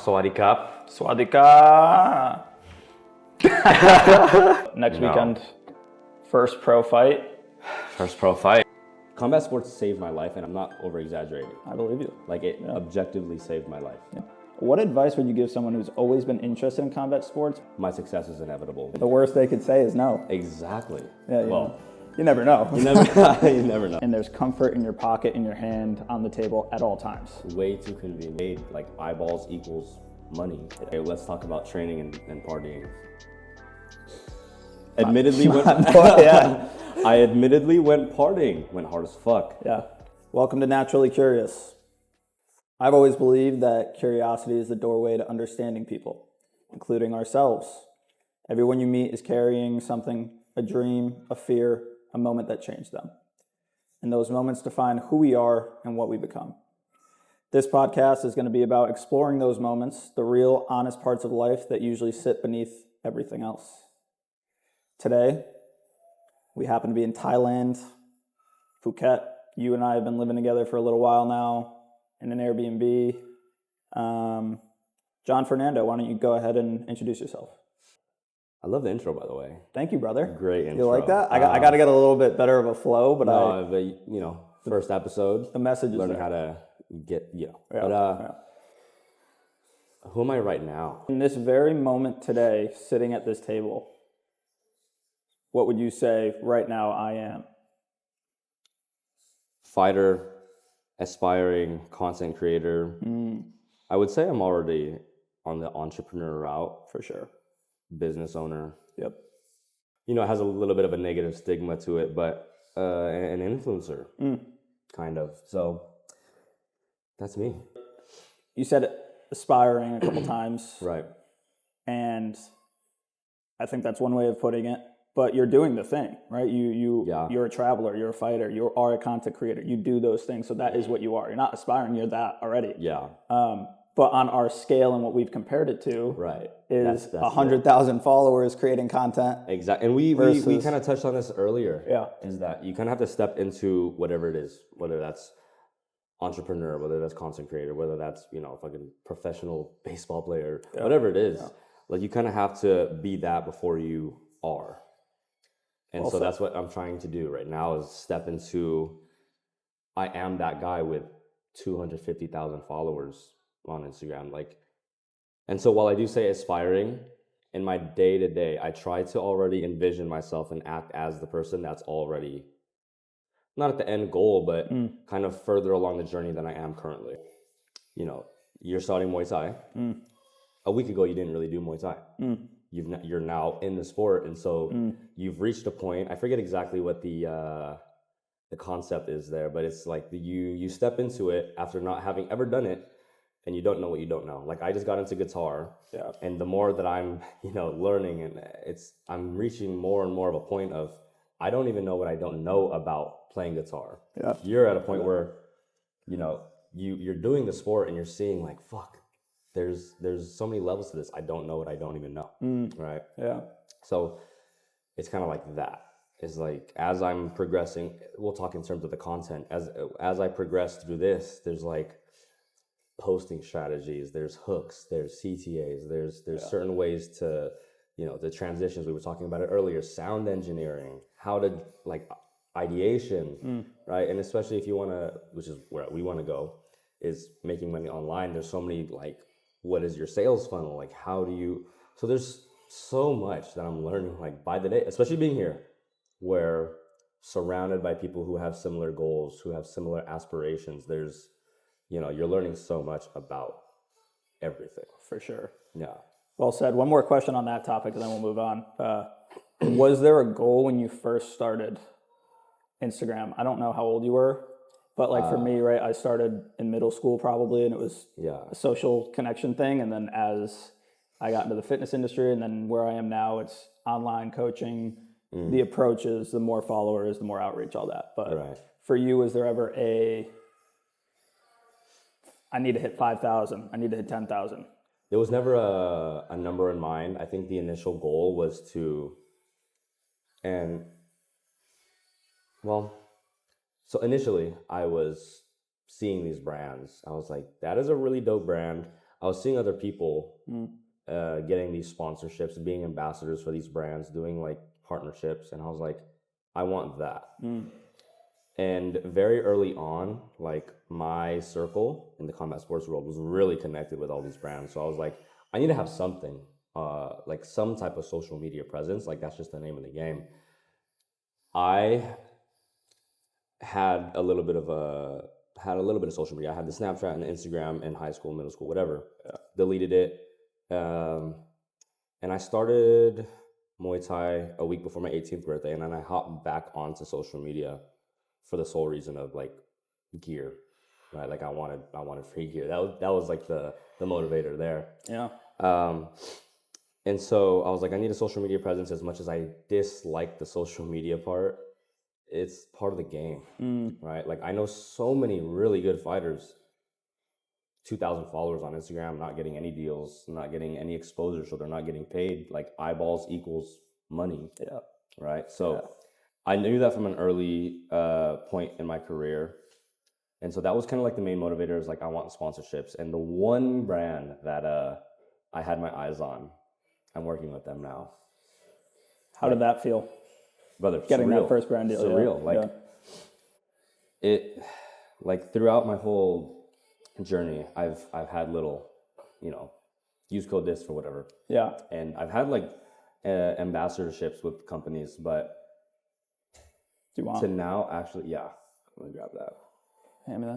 Swadikap. Swadika. Next weekend, first pro fight. First pro fight. Combat sports saved my life, and I'm not over-exaggerating. I believe you. Like, it objectively saved my life. Yeah. What advice would you give someone who's always been interested in combat sports? My success is inevitable. The worst they could say is no. Exactly. Yeah, you never know. You never know. And there's comfort in your pocket, in your hand, on the table at all times. Way too convenient. Like, eyeballs equals money. Okay, let's talk about training and partying. Admittedly, I admittedly went partying. Went hard as fuck. Yeah. Welcome to Naturally Curious. I've always believed that curiosity is the doorway to understanding people, including ourselves. Everyone you meet is carrying something, a dream, a fear, a moment that changed them. And those moments define who we are and what we become. This podcast is going to be about exploring those moments, the real, honest parts of life that usually sit beneath everything else. Today, we happen to be in Thailand, Phuket. You and I have been living together for a little while now in an Airbnb. John Fernando, why don't you go ahead and introduce yourself? I love the intro, by the way. Thank you, brother. Great intro. You like that? I got to get a little bit better of a flow, but first episode. The message is learning there. how to get, Yeah. Who am I right now? In this very moment today, sitting at this table, what would you say right now I am? Fighter, aspiring content creator. I would say I'm already on the entrepreneur route. For sure. Business owner. Yep. It has a little bit of a negative stigma to it, but an influencer, kind of. So that's me. You said aspiring a couple times. Right. And I think that's one way of putting it. But you're doing the thing, right? You're a traveler, you're a fighter, you are a content creator. You do those things, so that is what you are. You're not aspiring, you're that already. Yeah. But on our scale and what we've compared it to, right, is 100,000 followers creating content. Exactly. And we kind of touched on this earlier. Yeah. Is that you kind of have to step into whatever it is, whether that's entrepreneur, whether that's content creator, whether that's, fucking professional baseball player, whatever it is. Yeah. Like, you kind of have to be that before you are. And so that's what I'm trying to do right now, is step into, I am that guy with 250,000 followers on Instagram. And so while I do say aspiring, in my day-to-day, I try to already envision myself and act as the person that's already, not at the end goal, but kind of further along the journey than I am currently. You're starting Muay Thai. A week ago, you didn't really do Muay Thai. You're now in the sport, and so you've reached a point. I forget exactly what the concept is there, but it's like you step into it after not having ever done it, and you don't know what you don't know. Like, I just got into guitar, and the more that I'm learning, and I'm reaching more and more of a point of, I don't even know what I don't know about playing guitar. Yeah, you're at a point where you're doing the sport and you're seeing, like, fuck. There's so many levels to this. I don't know what I don't even know, right? Yeah. So it's kind of like that. It's like, as I'm progressing, we'll talk in terms of the content. As I progress through this, there's like posting strategies, there's hooks, there's CTAs, there's certain ways to, the transitions. We were talking about it earlier, sound engineering, how to, like, ideation, right? And especially if you want to, which is where we want to go, is making money online. There's so many, like, what is your sales funnel? Like, how do you, so there's so much that I'm learning, like, by the day, especially being here, where surrounded by people who have similar goals, who have similar aspirations. There's, you're learning so much about everything. For sure. Yeah. Well said. One more question on that topic, and then we'll move on. Was there a goal when you first started Instagram? I don't know how old you were. But for me, right, I started in middle school probably, and it was a social connection thing. And then as I got into the fitness industry, and then where I am now, it's online coaching. The approach is the more followers, the more outreach, all that. But for you, was there ever I need to hit 5,000, I need to hit 10,000? There was never a number in mind. I think the initial goal was so initially, I was seeing these brands. I was like, that is a really dope brand. I was seeing other people getting these sponsorships, being ambassadors for these brands, doing like partnerships, and I was like, I want that. And very early on, like my circle in the combat sports world was really connected with all these brands. So I was like, I need to have something, like some type of social media presence. Like that's just the name of the game. I had a little bit of social media. I had the Snapchat and the Instagram in high school, middle school, whatever. Deleted it, and I started Muay Thai a week before my 18th birthday, and then I hopped back onto social media for the sole reason of like gear, right? Like I wanted free gear. That was like the motivator there. Yeah. And so I was like, I need a social media presence. As much as I dislike the social media part, it's part of the game, right? Like I know so many really good fighters, 2,000 followers on Instagram, not getting any deals, not getting any exposure, so they're not getting paid. Like eyeballs equals money, right? So I knew that from an early point in my career. And so that was kind of like the main motivator is like, I want sponsorships. And the one brand that I had my eyes on, I'm working with them now. How did that feel? Brother, Getting surreal. that first brand deal. Surreal. It, like throughout my whole journey, I've had little, use code this for whatever. Yeah. And I've had like ambassadorships with companies, but do you want to now actually, let me grab that. Hand me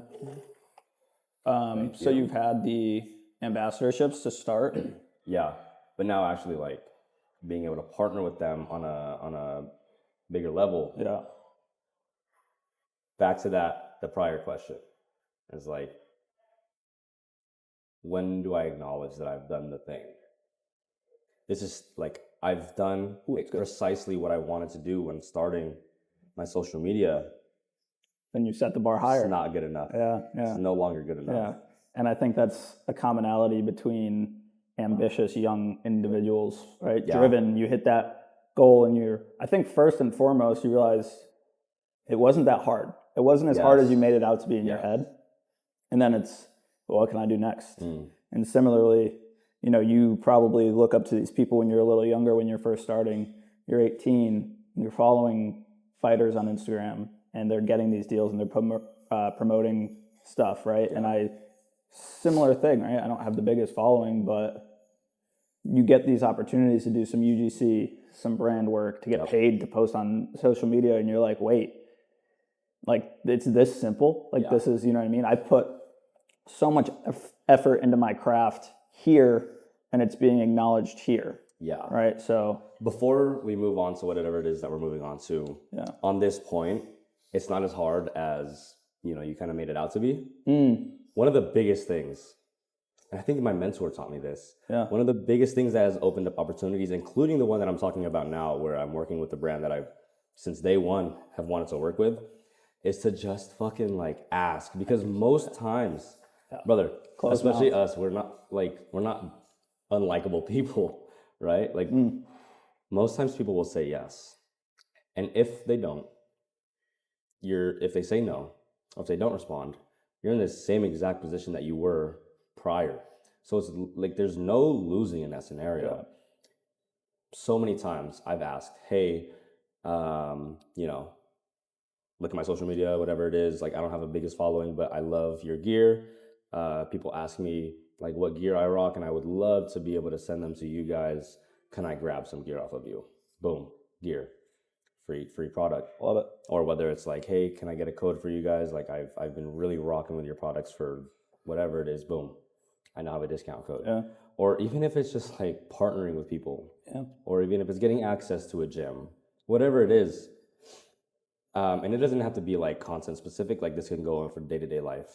that. So you've had the ambassadorships to start. Yeah, but now actually like being able to partner with them on a bigger level. Yeah. Back to the prior question is like, when do I acknowledge that I've done the thing? This is like, I've done precisely what I wanted to do when starting my social media. Then you set the bar higher. It's not good enough. Yeah. It's no longer good enough. Yeah. And I think that's a commonality between ambitious young individuals, right? Yeah. Driven, you hit that goal and I think first and foremost, you realize it wasn't that hard. It wasn't as hard as you made it out to be in your head. And then it's, well, what can I do next? And similarly, you probably look up to these people when you're a little younger, when you're first starting, you're 18, you're following fighters on Instagram and they're getting these deals and they're promoting stuff, right? And similar thing, right? I don't have the biggest following, but you get these opportunities to do some UGC, some brand work, to get paid to post on social media, and you're like, wait, like it's this simple? Like this is, you know what I mean? I put so much effort into my craft here, and it's being acknowledged here. Yeah. Right? So before we move on to whatever it is that we're moving on to, on this point, it's not as hard as, you kind of made it out to be. One of the biggest things, and I think my mentor taught me this, one of the biggest things that has opened up opportunities, including the one that I'm talking about now, where I'm working with the brand that I've, since day one, have wanted to work with, is to just fucking like ask. Because most times, brother, especially us, we're not unlikable people, right? Like most times people will say yes. And if they don't, if they say no, or if they don't respond, you're in the same exact position that you were prior. So it's like there's no losing in that scenario. So many times I've asked, hey, look at my social media, whatever it is. Like I don't have the biggest following, but I love your gear. People ask me like what gear I rock, and I would love to be able to send them to you guys. Can I grab some gear off of you? Boom, gear. Free product. Love it. Or whether it's like, hey, can I get a code for you guys? Like I've been really rocking with your products for whatever it is. Boom, I now have a discount code. Yeah. Or even if it's just like partnering with people. Yeah. Or even if it's getting access to a gym, whatever it is. And it doesn't have to be like content specific. Like this can go on for day-to-day life.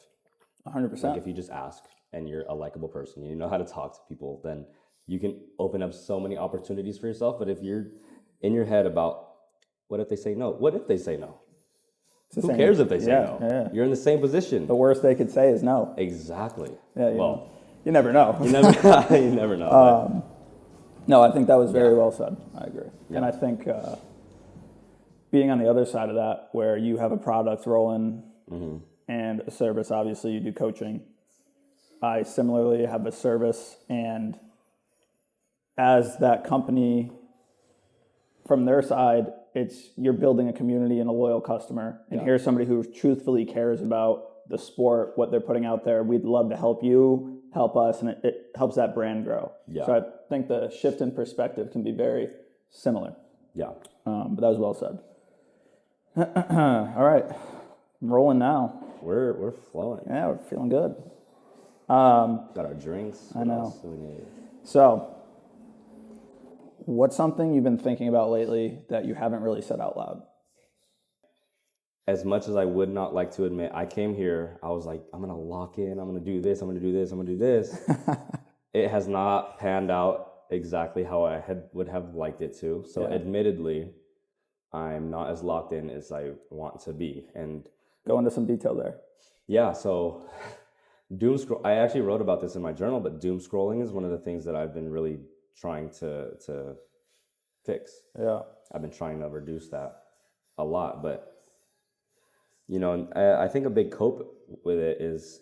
100%. Like if you just ask and you're a likable person, you know how to talk to people, then you can open up so many opportunities for yourself. But if you're in your head about what if they say no? What if they say no? Who cares if they say no? Yeah. You're in the same position. The worst they could say is no. Exactly. Yeah, you never know. You never know. No, I think that was very well said. I agree. Yeah. And I think being on the other side of that, where you have a product rolling and a service, obviously you do coaching. I similarly have a service, and as that company, from their side, it's you're building a community and a loyal customer. And here's somebody who truthfully cares about the sport, what they're putting out there. We'd love to help you, help us, and it helps that brand grow. Yeah. So I think the shift in perspective can be very similar. Yeah. But that was well said. All right, I'm rolling now. We're flowing. Yeah, we're feeling good. Got our drinks. I know. So, what's something you've been thinking about lately that you haven't really said out loud? As much as I would not like to admit, I came here, I was like, I'm going to lock in, I'm going to do this, I'm going to do this, I'm going to do this. It has not panned out exactly how I would have liked it to. So admittedly, I'm not as locked in as I want to be. And go into some detail there. Yeah, so I actually wrote about this in my journal, but doom scrolling is one of the things that I've been really trying to fix. Yeah. I've been trying to reduce that a lot, but I think a big cope with it is,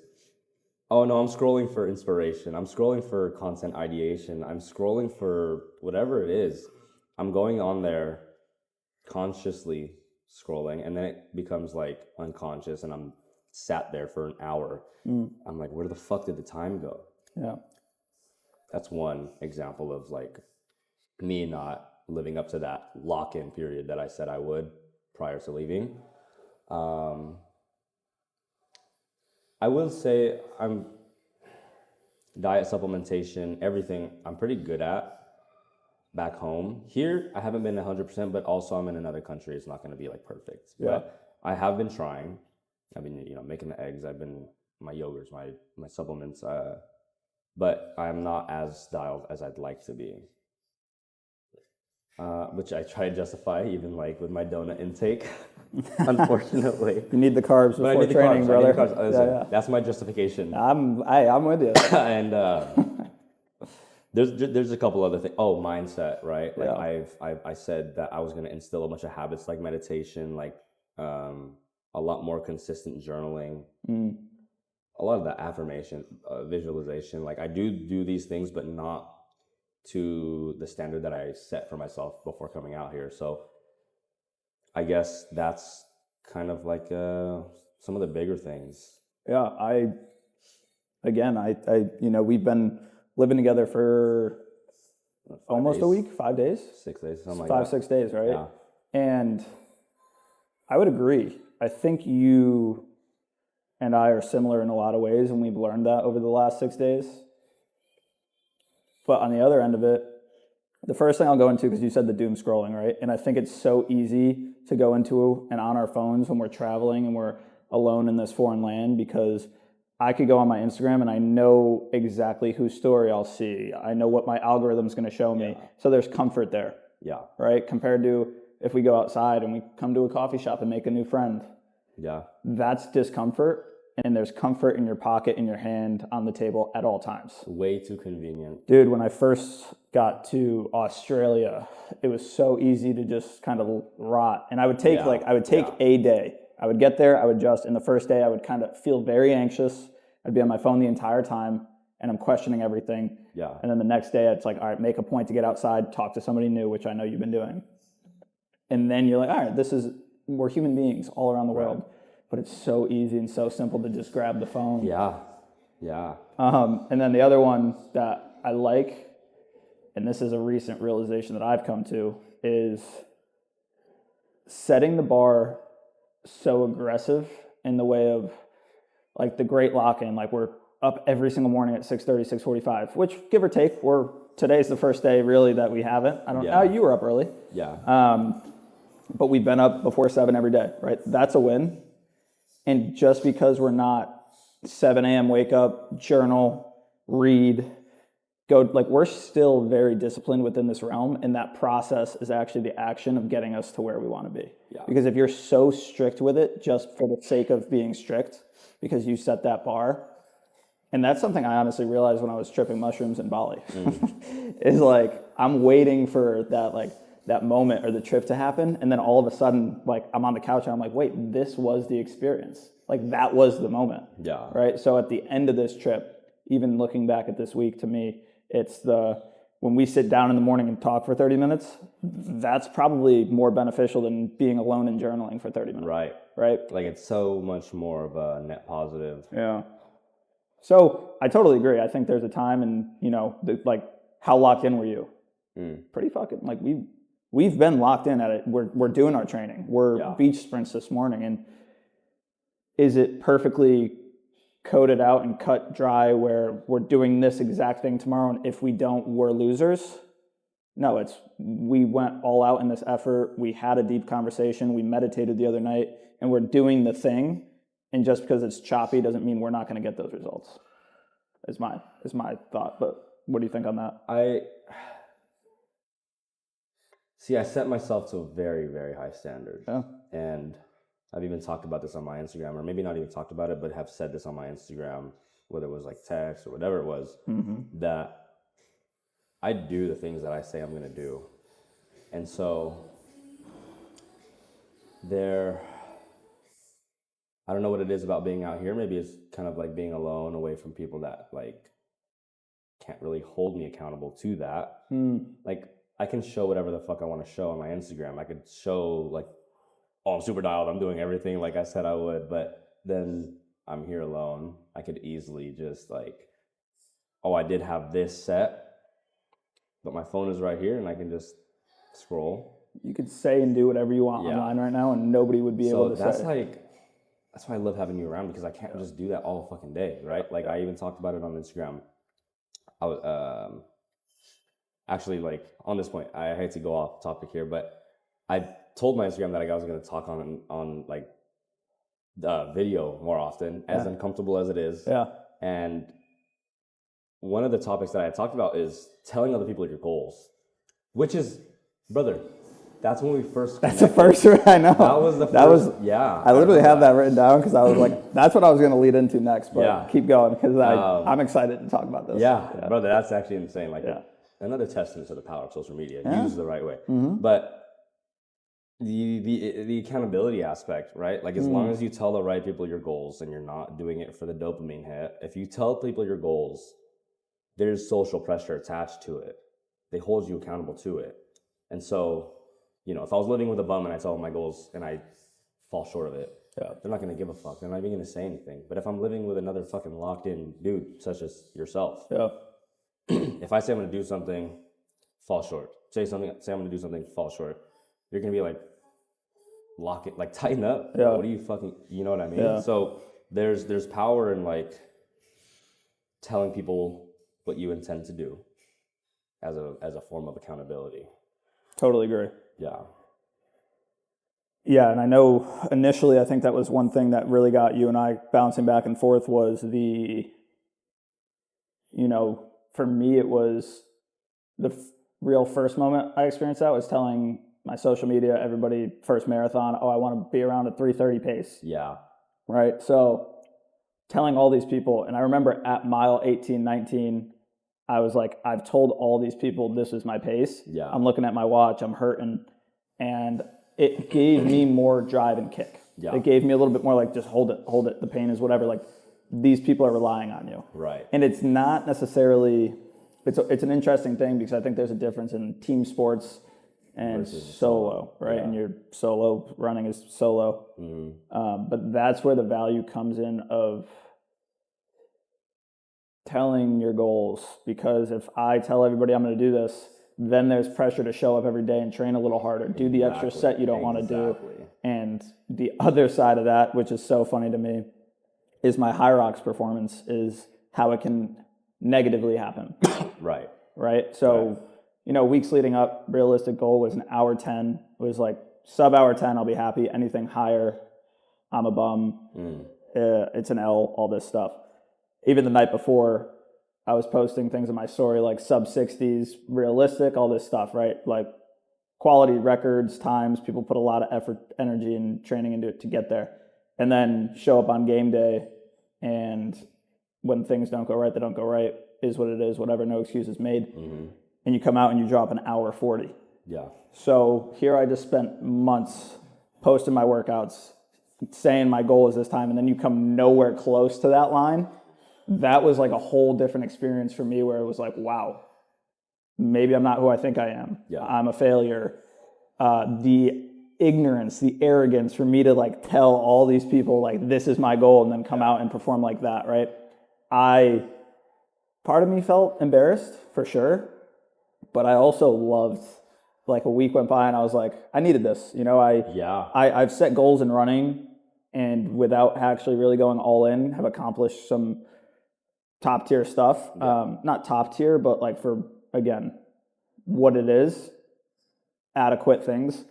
oh no, I'm scrolling for inspiration. I'm scrolling for content ideation. I'm scrolling for whatever it is. I'm going on there consciously scrolling, and then it becomes like unconscious, and I'm sat there for an hour. I'm like, where the fuck did the time go? Yeah. That's one example of like me not living up to that lock-in period that I said I would prior to leaving. I will say I'm diet supplementation, everything I'm pretty good at back home. Here, I haven't been 100%, but also I'm in another country. It's not going to be like perfect. Yeah. But I have been trying. I've been, making the eggs. I've been my yogurts, my supplements. But I'm not as dialed as I'd like to be. Which I try to justify even like with my donut intake, unfortunately. You need the carbs before training, brother. Yeah. That's my justification. I'm with you. And there's a couple other things. Oh, mindset, right? Like I said that I was going to instill a bunch of habits like meditation, like a lot more consistent journaling, a lot of the affirmation, visualization. Like I do these things, but not to the standard that I set for myself before coming out here. So I guess that's kind of like some of the bigger things. Yeah, I we've been living together for almost a week, 5 days? 6 days, something like 5, 6 days, right? Yeah. And I would agree. I think you and I are similar in a lot of ways, and we've learned that over the last 6 days. But on the other end of it, the first thing I'll go into, because you said the doom scrolling, right? And I think it's so easy to go into and on our phones when we're traveling and we're alone in this foreign land, because I could go on my Instagram and I know exactly whose story I'll see. I know what my algorithm's going to show me. Yeah. So there's comfort there. Yeah. Right? Compared to if we go outside and we come to a coffee shop and make a new friend. Yeah. That's discomfort. And there's comfort in your pocket, in your hand, on the table at all times. Way too convenient. Dude, when I first got to it was so easy to just kind of rot. And I would take a day. I would get there, and the first day I would kind of feel very anxious. I'd be on my phone the entire time, and I'm questioning everything. Yeah. And then the next day it's like, all right, make a point to get outside, talk to somebody new, which I know you've been doing. And then you're like, all right, we're human beings all around the world. But it's so easy and so simple to just grab the phone. Yeah, yeah. And then the other one that I like, and this is a recent realization that I've come to, is setting the bar so aggressive in the way of like the great lock-in. Like we're up every single morning at 6:30, 6:45, which give or take, today's the first day really that we haven't. You were up early. Yeah. But we've been up before 7 every day, right? That's a win. And just because we're not 7 a.m. wake up, journal, read, go, like we're still very disciplined within this realm. And that process is actually the action of getting us to where we want to be. Yeah. Because if you're so strict with it, just for the sake of being strict, because you set that bar, and that's something I honestly realized when I was tripping mushrooms in Bali, is like, I'm waiting for that moment or the trip to happen, and then all of a sudden, like I'm on the couch and I'm like, wait, this was the experience. Like that was the moment. Yeah. Right. So at the end of this trip, even looking back at this week, to me, it's when we sit down in the morning and talk for 30 minutes, that's probably more beneficial than being alone and journaling for 30 minutes. Right. Right? Like, it's so much more of a net positive. Yeah. So I totally agree. I think there's a time, and like, how locked in were you? Pretty fucking, like, we've been locked in at it. We're doing our training. We're beach sprints this morning, and is it perfectly coded out and cut dry where we're doing this exact thing tomorrow, and if we don't, we're losers? No, we went all out in this effort. We had a deep conversation. We meditated the other night, and we're doing the thing. And just because it's choppy doesn't mean we're not going to get those results. Is my thought. But what do you think on that? I set myself to a very, very high standard. Yeah. And I've even talked about this on my Instagram, or maybe not even talked about it, but have said this on my Instagram, whether it was like text or whatever it was, that I do the things that I say I'm going to do. And so I don't know what it is about being out here. Maybe it's kind of like being alone, away from people that like can't really hold me accountable to that. Like, I can show whatever the fuck I want to show on my Instagram. I could show like, oh, I'm super dialed, I'm doing everything like I said I would, but then I'm here alone. I could easily just like, oh, I did have this set, but my phone is right here and I can just scroll. You could say and do whatever you want online right now, and nobody would be able to say. That's why I love having you around, because I can't just do that all fucking day, right? Like, I even talked about it on Instagram. I was actually, like, on this point, I hate to go off topic here, but I told my Instagram that I was going to talk on like video more often, as uncomfortable as it is. Yeah. And one of the topics that I talked about is telling other people your goals, which is, brother, that's when we first connected. That's the first, I know. That was the first, I literally have that written down because I was like, that's what I was going to lead into next, but keep going because I'm excited to talk about this. Yeah, brother, that's actually insane. Like, another testament to the power of social media, used the right way. But the accountability aspect, right? Like, as long as you tell the right people your goals and you're not doing it for the dopamine hit, if you tell people your goals, there's social pressure attached to it. They hold you accountable to it. And so, if I was living with a bum and I tell them my goals and I fall short of it, they're not going to give a fuck. They're not even going to say anything. But if I'm living with another fucking locked in dude, such as yourself, if I say I'm going to do something, fall short. Say I'm going to do something, fall short. You're going to be like, lock it, like, tighten up. What are you fucking, you know what I mean? So there's power in like telling people what you intend to do as a form of accountability. Totally agree. Yeah. Yeah, and I know initially I think that was one thing that really got you and I bouncing back and forth was for me it was the real first moment I experienced that was telling my social media, everybody, first marathon, I want to be around a 3:30 pace. Yeah. Right? So telling all these people, and I remember at mile 18, 19, I was like, I've told all these people this is my pace. Yeah. I'm looking at my watch, I'm hurting. And it gave me more drive and kick. Yeah. It gave me a little bit more like, just hold it. The pain is whatever. Like, these people are relying on you. Right. And it's not necessarily, it's an interesting thing because I think there's a difference in team sports and versus solo, right? Yeah. And your solo running is solo. But that's where the value comes in of telling your goals, because if I tell everybody I'm going to do this, then there's pressure to show up every day and train a little harder, do the extra set you don't want to do. And the other side of that, which is so funny to me, is my High Rocks performance is how it can negatively happen. Right. So, weeks leading up, realistic goal was an hour 10. It was like sub hour 10, I'll be happy. Anything higher, I'm a bum. It's an L, all this stuff. Even the night before, I was posting things in my story like sub 60s, realistic, all this stuff, right? Like quality records, times, people put a lot of effort, energy, and training into it to get there. And then show up on game day, and when things don't go right, they don't go right, is what it is, whatever, no excuses made. And you come out and you drop an hour 40. Yeah. So here I just spent months posting my workouts, saying my goal is this time, and then you come nowhere close to that line. that was like a whole different experience for me where it was like, wow, maybe I'm not who I think I am. Yeah. I'm a failure. The ignorance, the arrogance for me to like tell all these people like this is my goal and then come out and perform like that, right? Part of me felt embarrassed for sure, but I also loved, like a week went by and I was like, I needed this, you know, I've set goals in running and without actually really going all in have accomplished some top tier stuff. Not top tier, but like for, again, what it is, adequate things.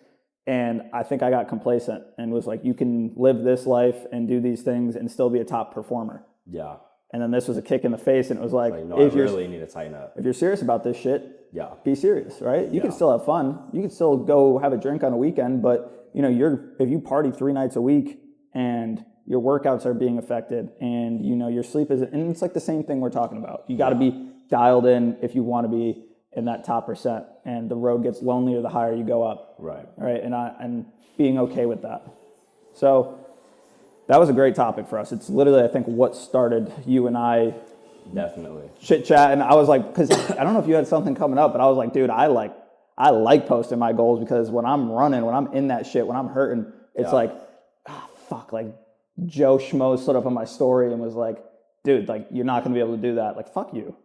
And I think I got complacent and was like, you can live this life and do these things and still be a top performer. Yeah. And then this was a kick in the face, and it was like, no, I really need to tighten up. If you're serious about this shit, yeah, be serious, right? You can still have fun. You can still go have a drink on a weekend, but you know, if you party 3 nights a week and your workouts are being affected and you know your sleep isn't, and it's like the same thing we're talking about. You got to be dialed in if you want to be in that top percent, and the road gets lonelier the higher you go up. Right. Right. And being okay with that. So that was a great topic for us. It's literally, I think, what started you and I definitely chit chat. And I was like, because I don't know if you had something coming up, but I was like, dude, I like posting my goals because when I'm running, when I'm in that shit, when I'm hurting, it's like, fuck, like Joe Schmo stood up on my story and was like, dude, like you're not gonna be able to do that. Like, fuck you.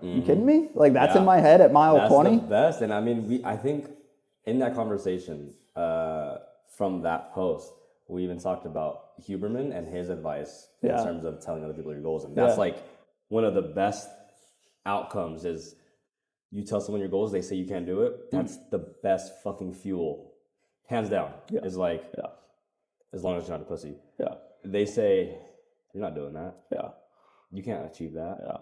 You kidding me? Like that's in my head at mile 20. That's the best. And I mean, I think in that conversation from that post, we even talked about Huberman and his advice in terms of telling other people your goals. And that's like one of the best outcomes is you tell someone your goals, they say you can't do it. That's the best fucking fuel. Hands down. Is like, as long as you're not a pussy. Yeah. They say, you're not doing that. Yeah. You can't achieve that. Yeah.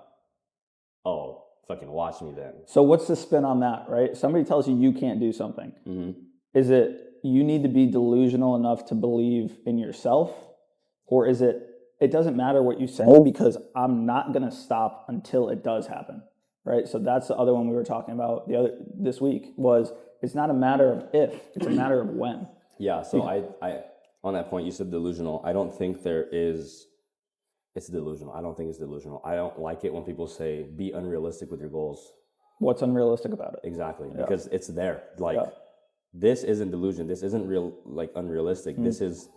Oh, fucking watch me then. So what's the spin on that, right? Somebody tells you you can't do something. Mm-hmm. Is it you need to be delusional enough to believe in yourself? Or is it doesn't matter what you say because I'm not going to stop until it does happen, right? So that's the other one we were talking about this week was it's not a matter of if, it's a matter of when. Yeah, so I on that point, you said delusional. I don't think it's delusional. I don't think it's delusional. I don't like it when people say, be unrealistic with your goals. What's unrealistic about it? Exactly, because it's there. Like, this isn't delusion. This isn't unrealistic. This is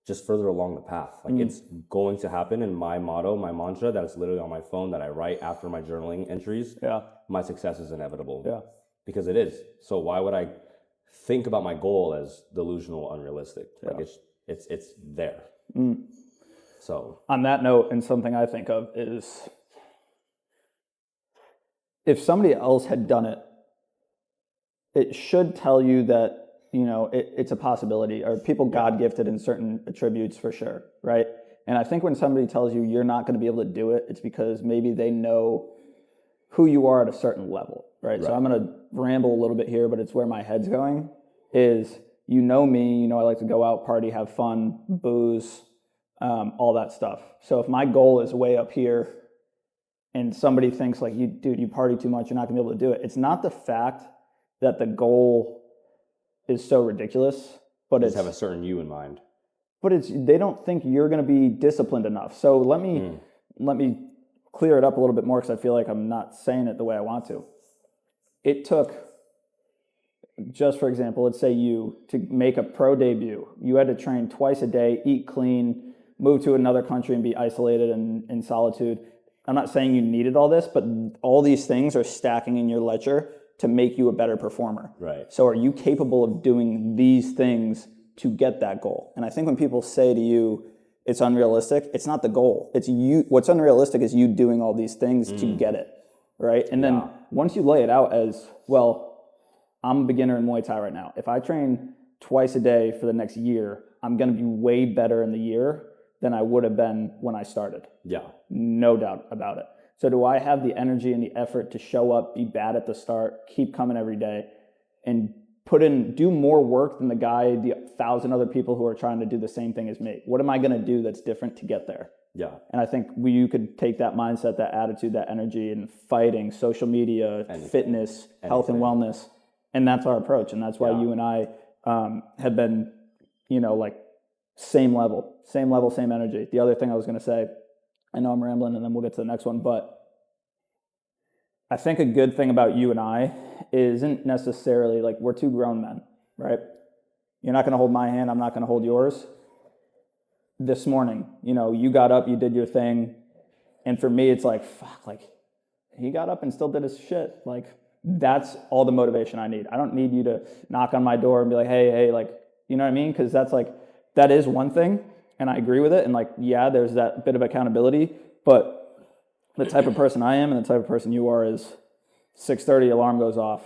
just further along the path. Like, it's going to happen. And my motto, my mantra, that is literally on my phone that I write after my journaling entries, my success is inevitable. Yeah. Because it is. So why would I think about my goal as delusional, unrealistic? Like, it's there. So on that note, and something I think of is if somebody else had done it, it should tell you that, you know, it's a possibility, or people God gifted in certain attributes for sure, right? And I think when somebody tells you you're not going to be able to do it, it's because maybe they know who you are at a certain level, right? So I'm going to ramble a little bit here, but it's where my head's going is, you know me, you know I like to go out, party, have fun, booze, all that stuff. So if my goal is way up here and somebody thinks like, you party too much, you're not gonna be able to do it. It's not the fact that the goal is so ridiculous, but it's have a certain you in mind. But they don't think you're gonna be disciplined enough. So let me clear it up a little bit more because I feel like I'm not saying it the way I want to. It took, just for example, let's say to make a pro debut, you had to train twice a day, eat clean, move to another country and be isolated and in solitude. I'm not saying you needed all this, but all these things are stacking in your ledger to make you a better performer. Right. So are you capable of doing these things to get that goal? And I think when people say to you, it's unrealistic, it's not the goal. It's you. What's unrealistic is you doing all these things to get it, right? And then once you lay it out as, well, I'm a beginner in Muay Thai right now. If I train twice a day for the next year, I'm going to be way better in the year than I would have been when I started. Yeah. No doubt about it. So do I have the energy and the effort to show up, be bad at the start, keep coming every day, and do more work than the 1,000 other people who are trying to do the same thing as me? What am I going to do that's different to get there? Yeah. And I think you could take that mindset, that attitude, that energy, and fighting, social media, fitness, health and wellness, and that's our approach. And that's why you and I have been, like, same level, same energy. The other thing I was going to say, I know I'm rambling, and then we'll get to the next one, but I think a good thing about you and I isn't necessarily like we're two grown men, right? You're not going to hold my hand. I'm not going to hold yours. This morning, you got up, you did your thing. And for me, it's like, fuck, like he got up and still did his shit. Like that's all the motivation I need. I don't need you to knock on my door and be like, hey, like, you know what I mean? Because that's like, that is one thing. And I agree with it. And like, yeah, there's that bit of accountability. But the type of person I am and the type of person you are is 6:30, alarm goes off.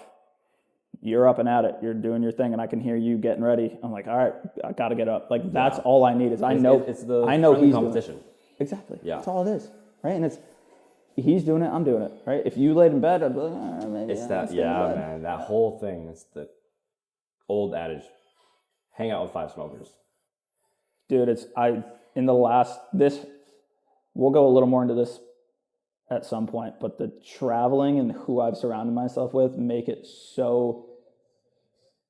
You're up and at it. You're doing your thing, and I can hear you getting ready. I'm like, all right, I got to get up. Like that's all I need is I know it's the he's competition. Doing it. Exactly. Yeah. That's all it is, right? And it's he's doing it, I'm doing it, right? If you laid in bed, I'd be like, maybe it's that, man. That whole thing. It's the old adage: hang out with 5 smokers. Dude, we'll go a little more into this at some point, but the traveling and who I've surrounded myself with make it so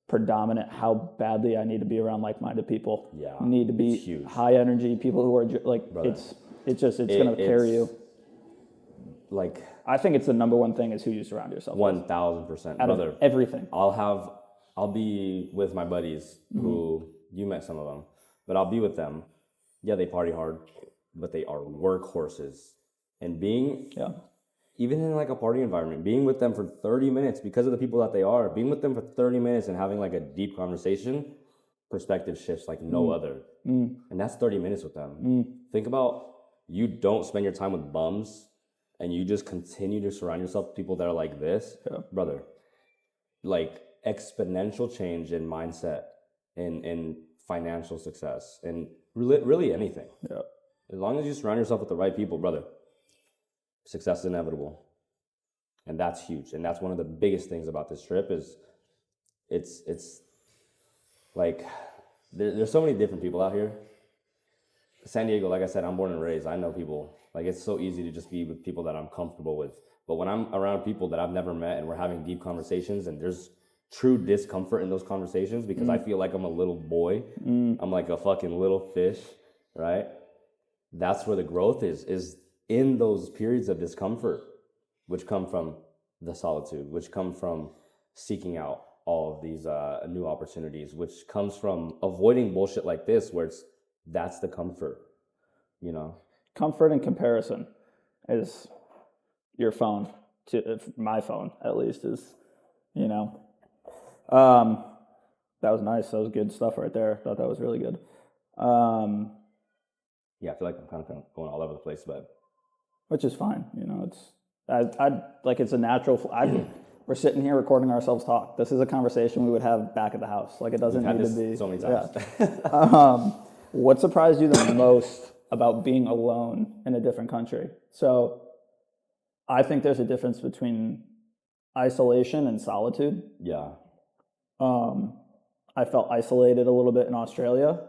predominant how badly I need to be around like-minded people. Yeah, need to be high energy people who are like, brother, it's going to carry you. Like, I think it's the number one thing is who you surround yourself with. 1,000%, brother. Of everything. I'll be with my buddies who you met some of them, but I'll be with them. Yeah, they party hard, but they are workhorses. And being, even in like a party environment, being with them for 30 minutes because of the people that they are, being with them for 30 minutes and having like a deep conversation, perspective shifts like no other. And that's 30 minutes with them. Think about you don't spend your time with bums and you just continue to surround yourself with people that are like this, brother. Like exponential change in mindset, in financial success, and really anything. Yeah. As long as you surround yourself with the right people, brother, success is inevitable. And that's huge. And that's one of the biggest things about this trip is it's like there's so many different people out here. San Diego, like I said, I'm born and raised. I know people. Like it's so easy to just be with people that I'm comfortable with. But when I'm around people that I've never met and we're having deep conversations and there's true discomfort in those conversations because I feel like I'm a little boy. I'm like a fucking little fish, right? That's where the growth is in those periods of discomfort, which come from the solitude, which come from seeking out all of these new opportunities, which comes from avoiding bullshit like this, where that's the comfort, Comfort and comparison is your phone, my phone at least is, that was nice. That was good stuff right there. I thought that was really good. Yeah, I feel like I'm kind of going all over the place, but which is fine. It's a natural. We're sitting here recording ourselves talk. This is a conversation we would have back at the house. Like it doesn't need to be so many times. Yeah. What surprised you the most about being alone in a different country? So, I think there's a difference between isolation and solitude. Yeah. I felt isolated a little bit in Australia.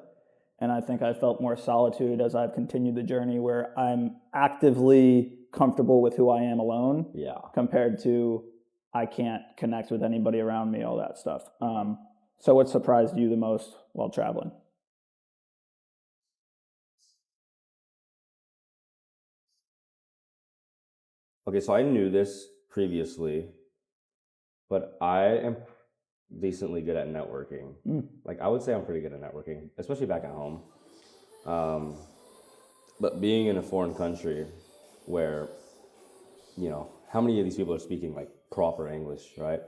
And I think I felt more solitude as I've continued the journey where I'm actively comfortable with who I am alone. Yeah. Compared to I can't connect with anybody around me, all that stuff. So what surprised you the most while traveling? Okay, so I knew this previously, but I am decently good at networking. Like I would say I'm pretty good at networking, especially back at home. But being in a foreign country where, how many of these people are speaking like proper English, right?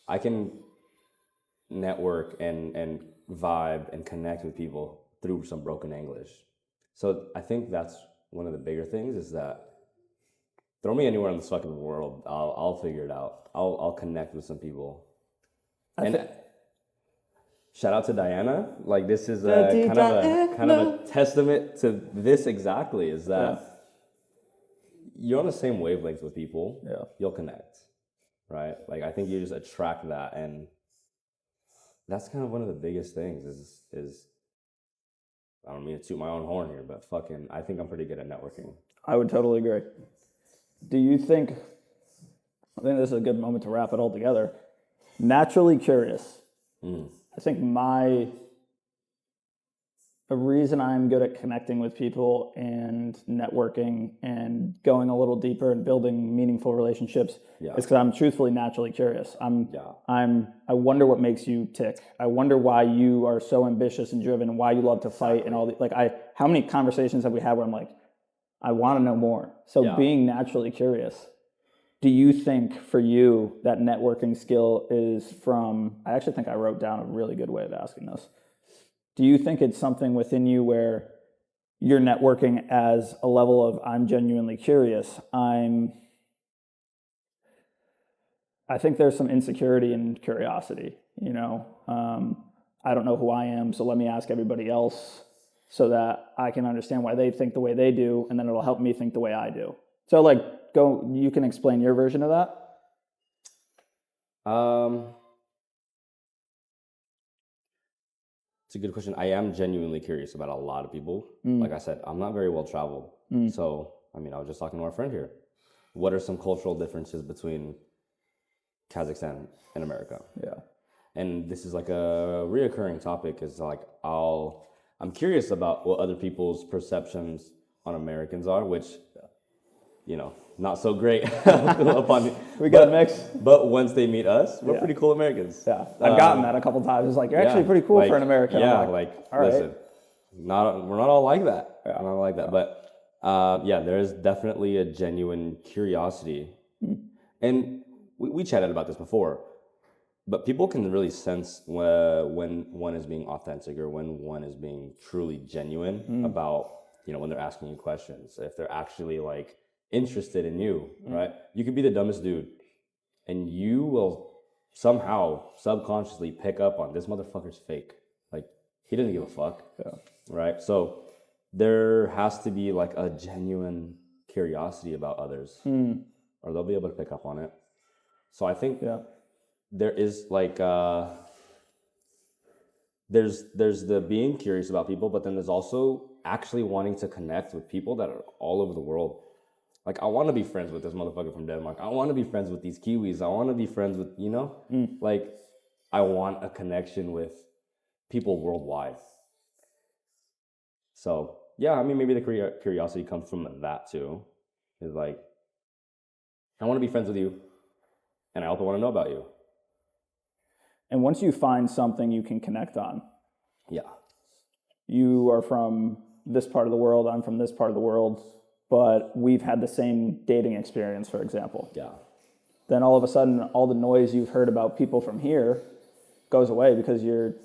I can network and vibe and connect with people through some broken English. So I think that's one of the bigger things is that throw me anywhere in this fucking world, I'll figure it out. I'll connect with some people. Shout out to Diana. Like this is kind of a testament to this exactly is that you're on the same wavelength with people. Yeah. You'll connect, right? Like I think you just attract that, and that's kind of one of the biggest things. Is I don't mean to toot my own horn here, but I think I'm pretty good at networking. I would totally agree. Do you think? I think this is a good moment to wrap it all together. Naturally curious. I think my a reason I'm good at connecting with people and networking and going a little deeper and building meaningful relationships is because I'm truthfully naturally curious. I wonder what makes you tick. I wonder why you are so ambitious and driven and why you love to fight and all the, like how many conversations have we had where I'm like, I want to know more. So being naturally curious. Do you think for you that networking skill is from, I actually think I wrote down a really good way of asking this. Do you think it's something within you where you're networking as a level of I'm genuinely curious? I think there's some insecurity and curiosity, you know. I don't know who I am, so let me ask everybody else so that I can understand why they think the way they do, and then it'll help me think the way I do. So like you can explain your version of that? It's a good question. I am genuinely curious about a lot of people. Like I said, I'm not very well traveled. So, I mean, I was just talking to our friend here. What are some cultural differences between Kazakhstan and America? Yeah. And this is like a reoccurring topic is like I'm curious about what other people's perceptions on Americans are, which, you know, not so great. We got a mix. But once they meet us, we're pretty cool Americans. Yeah, I've gotten that a couple times. It's like, you're actually pretty cool for an American. Yeah, all listen, right. we're not all like that. Yeah. Not all like that. But there is definitely a genuine curiosity. And we chatted about this before. But people can really sense when one is being authentic or when one is being truly genuine about, you know, when they're asking you questions. If they're actually like interested in you, right? You could be the dumbest dude and you will somehow subconsciously pick up on this motherfucker's fake. Like, he doesn't give a fuck, right? So there has to be like a genuine curiosity about others or they'll be able to pick up on it. So I think there is like there's the being curious about people, but then there's also actually wanting to connect with people that are all over the world. Like, I want to be friends with this motherfucker from Denmark. I want to be friends with these Kiwis. I want to be friends with, you know, like I want a connection with people worldwide. So yeah, I mean, maybe the curiosity comes from that too. Is like, I want to be friends with you, and I also want to know about you. And once you find something you can connect on, you are from this part of the world, I'm from this part of the world, but we've had the same dating experience, for example. Then all of a sudden, all the noise you've heard about people from here goes away because you've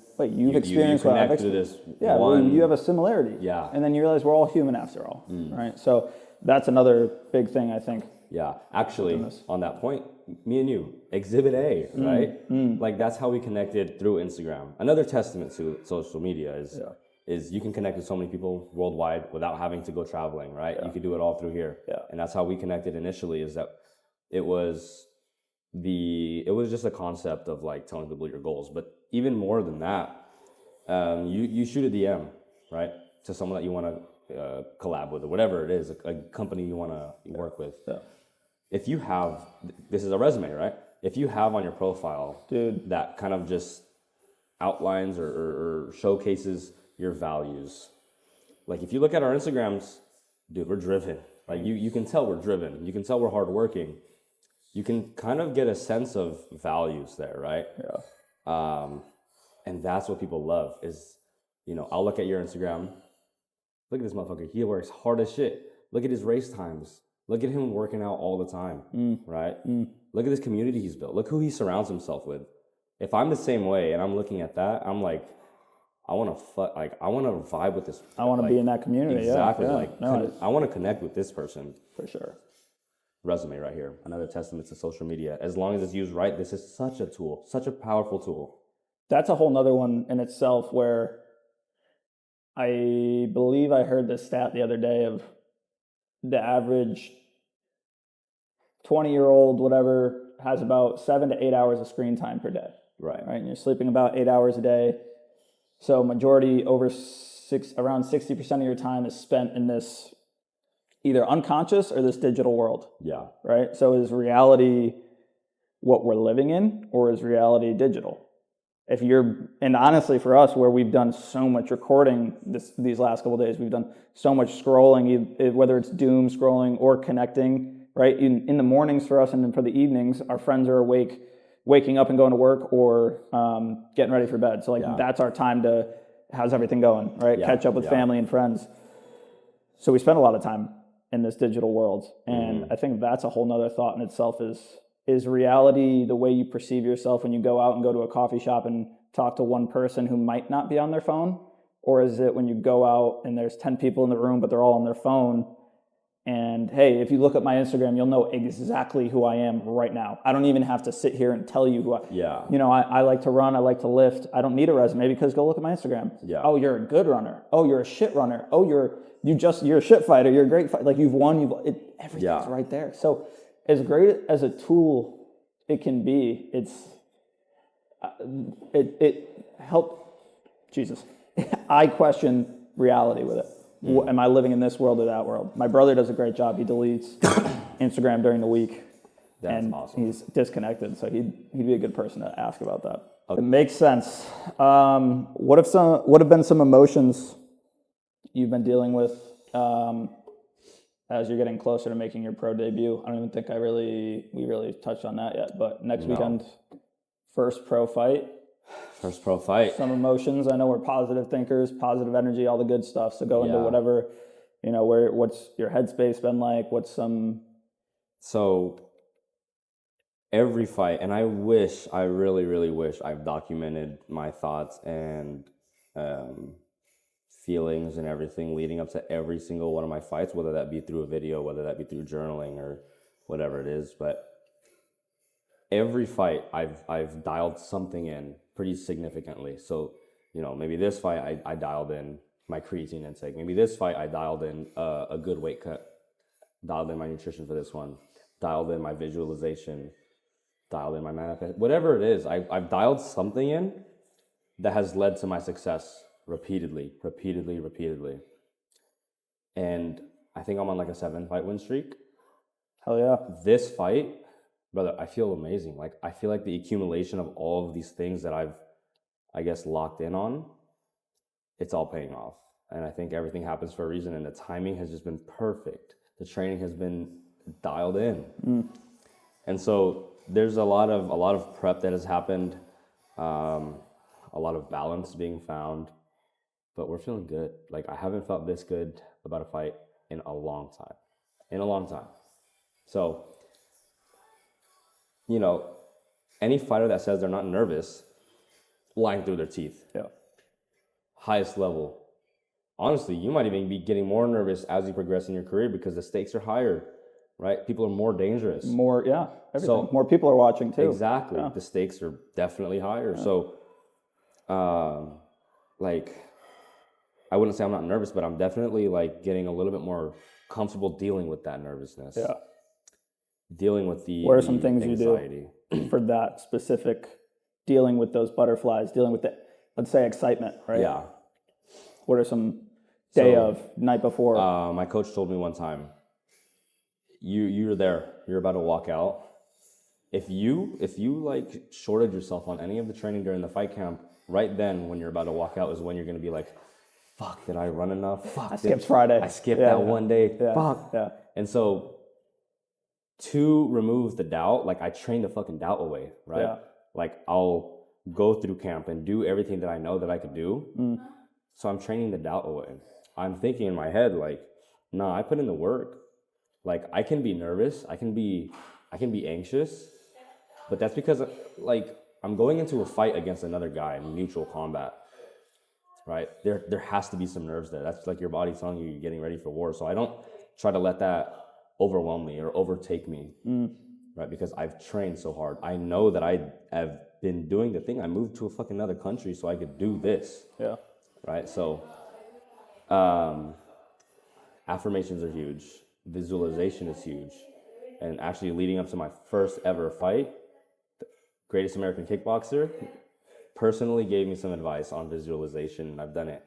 experienced what I've experienced. You have a similarity. And then you realize we're all human after all, right? So that's another big thing, I think. Yeah, actually, on that point, me and you, Exhibit A, right? Like, that's how we connected through Instagram. Another testament to social media is you can connect with so many people worldwide without having to go traveling, right? You can do it all through here. And that's how we connected initially, is that it was just a concept of like telling people your goals. But even more than that, you shoot a DM, right? To someone that you want to collab with or whatever it is, a company you want to work with. If you have, this is a resume, right? If you have on your profile, that kind of just outlines or showcases your values. Like, if you look at our Instagrams, dude, we're driven. Like, you can tell we're driven. You can tell we're hardworking. You can kind of get a sense of values there, right? And that's what people love is, you know, I'll look at your Instagram. Look at this motherfucker. He works hard as shit. Look at his race times. Look at him working out all the time, right? Look at this community he's built. Look who he surrounds himself with. If I'm the same way and I'm looking at that, I'm like, I want to vibe with this. I want to be in that community. Exactly. I want to connect with this person. For sure. Resume right here. Another testament to social media. As long as it's used right, this is such a tool, such a powerful tool. That's a whole nother one in itself where I believe I heard this stat the other day of the average 20-year-old, whatever, has about 7 to 8 hours of screen time per day. Right. And you're sleeping about 8 hours a day. So majority around 60% of your time is spent in this either unconscious or this digital world. Right? So is reality what we're living in, or is reality digital? and honestly for us, where we've done so much recording these last couple of days, we've done so much scrolling, whether it's doom scrolling or connecting, right? In the mornings for us, and then for the evenings, our friends are waking up and going to work, or getting ready for bed. So that's our time to, how's everything going, right? Catch up with family and friends. So we spend a lot of time in this digital world. And I think that's a whole nother thought in itself is reality the way you perceive yourself when you go out and go to a coffee shop and talk to one person who might not be on their phone? Or is it when you go out and there's 10 people in the room, but they're all on their phone? And hey, if you look at my Instagram, you'll know exactly who I am right now. I don't even have to sit here and tell you who I like to run, I like to lift. I don't need a resume because go look at my Instagram. Oh, you're a good runner. Oh, you're a shit runner. Oh, you're a shit fighter. You're a great fighter. Like you've won. Everything's right there. So as great as a tool it can be, it helped. Jesus, I question reality with it. Am I living in this world or that world? My brother does a great job. He deletes Instagram during the week. That's awesome. He's disconnected, so he'd be a good person to ask about that. Okay. It makes sense. What have been some emotions you've been dealing with as you're getting closer to making your pro debut? I don't even think we really touched on that yet. But next weekend, first pro fight. First pro fight. Some emotions. I know we're positive thinkers, positive energy, all the good stuff. So go into whatever, what's your headspace been like? So every fight, and I really, really wish I've documented my thoughts and feelings and everything leading up to every single one of my fights, whether that be through a video, whether that be through journaling or whatever it is. But every fight I've dialed something in pretty significantly. So, maybe this fight I dialed in my creatine intake. Maybe this fight I dialed in a good weight cut, dialed in my nutrition for this one, dialed in my visualization, dialed in my manifest. Whatever it is, I've dialed something in that has led to my success repeatedly. And I think I'm on like a 7-fight win streak. Hell yeah. This fight, brother, I feel amazing. Like, I feel like the accumulation of all of these things that I've, I guess, locked in on, it's all paying off. And I think everything happens for a reason, and the timing has just been perfect. The training has been dialed in. And so there's a lot of prep that has happened, a lot of balance being found, but we're feeling good. Like, I haven't felt this good about a fight in a long time. So, any fighter that says they're not nervous, lying through their teeth. Yeah. Highest level. Honestly, you might even be getting more nervous as you progress in your career because the stakes are higher, right? People are more dangerous. Everything. So, more people are watching too. Exactly. Yeah. The stakes are definitely higher. Yeah. So, I wouldn't say I'm not nervous, but I'm definitely getting a little bit more comfortable dealing with that nervousness. Yeah. Dealing with what are some things anxiety. You do for that specific, dealing with those butterflies, dealing with the, let's say, excitement, right? Yeah. What are some night before? My coach told me one time, you're there, you're about to walk out. If you shorted yourself on any of the training during the fight camp, right then when you're about to walk out is when you're going to be like, fuck, did I run enough? Fuck, I skipped Friday. I skipped that one day. Yeah. Fuck. Yeah. And so to remove the doubt, I train the fucking doubt away, right? Yeah. I'll go through camp and do everything that I know that I could do. So I'm training the doubt away. I'm thinking in my head, nah, I put in the work. I can be nervous, I can be anxious, but that's because I'm going into a fight against another guy in mutual combat, right? There has to be some nerves there. That's your body telling you you're getting ready for war. So I don't try to let that overwhelm me or overtake me, right? Because I've trained so hard. I know that I have been doing the thing. I moved to a fucking other country so I could do this. Yeah. Right? So affirmations are huge. Visualization is huge. And actually leading up to my first ever fight, the greatest American kickboxer personally gave me some advice on visualization, and I've done it.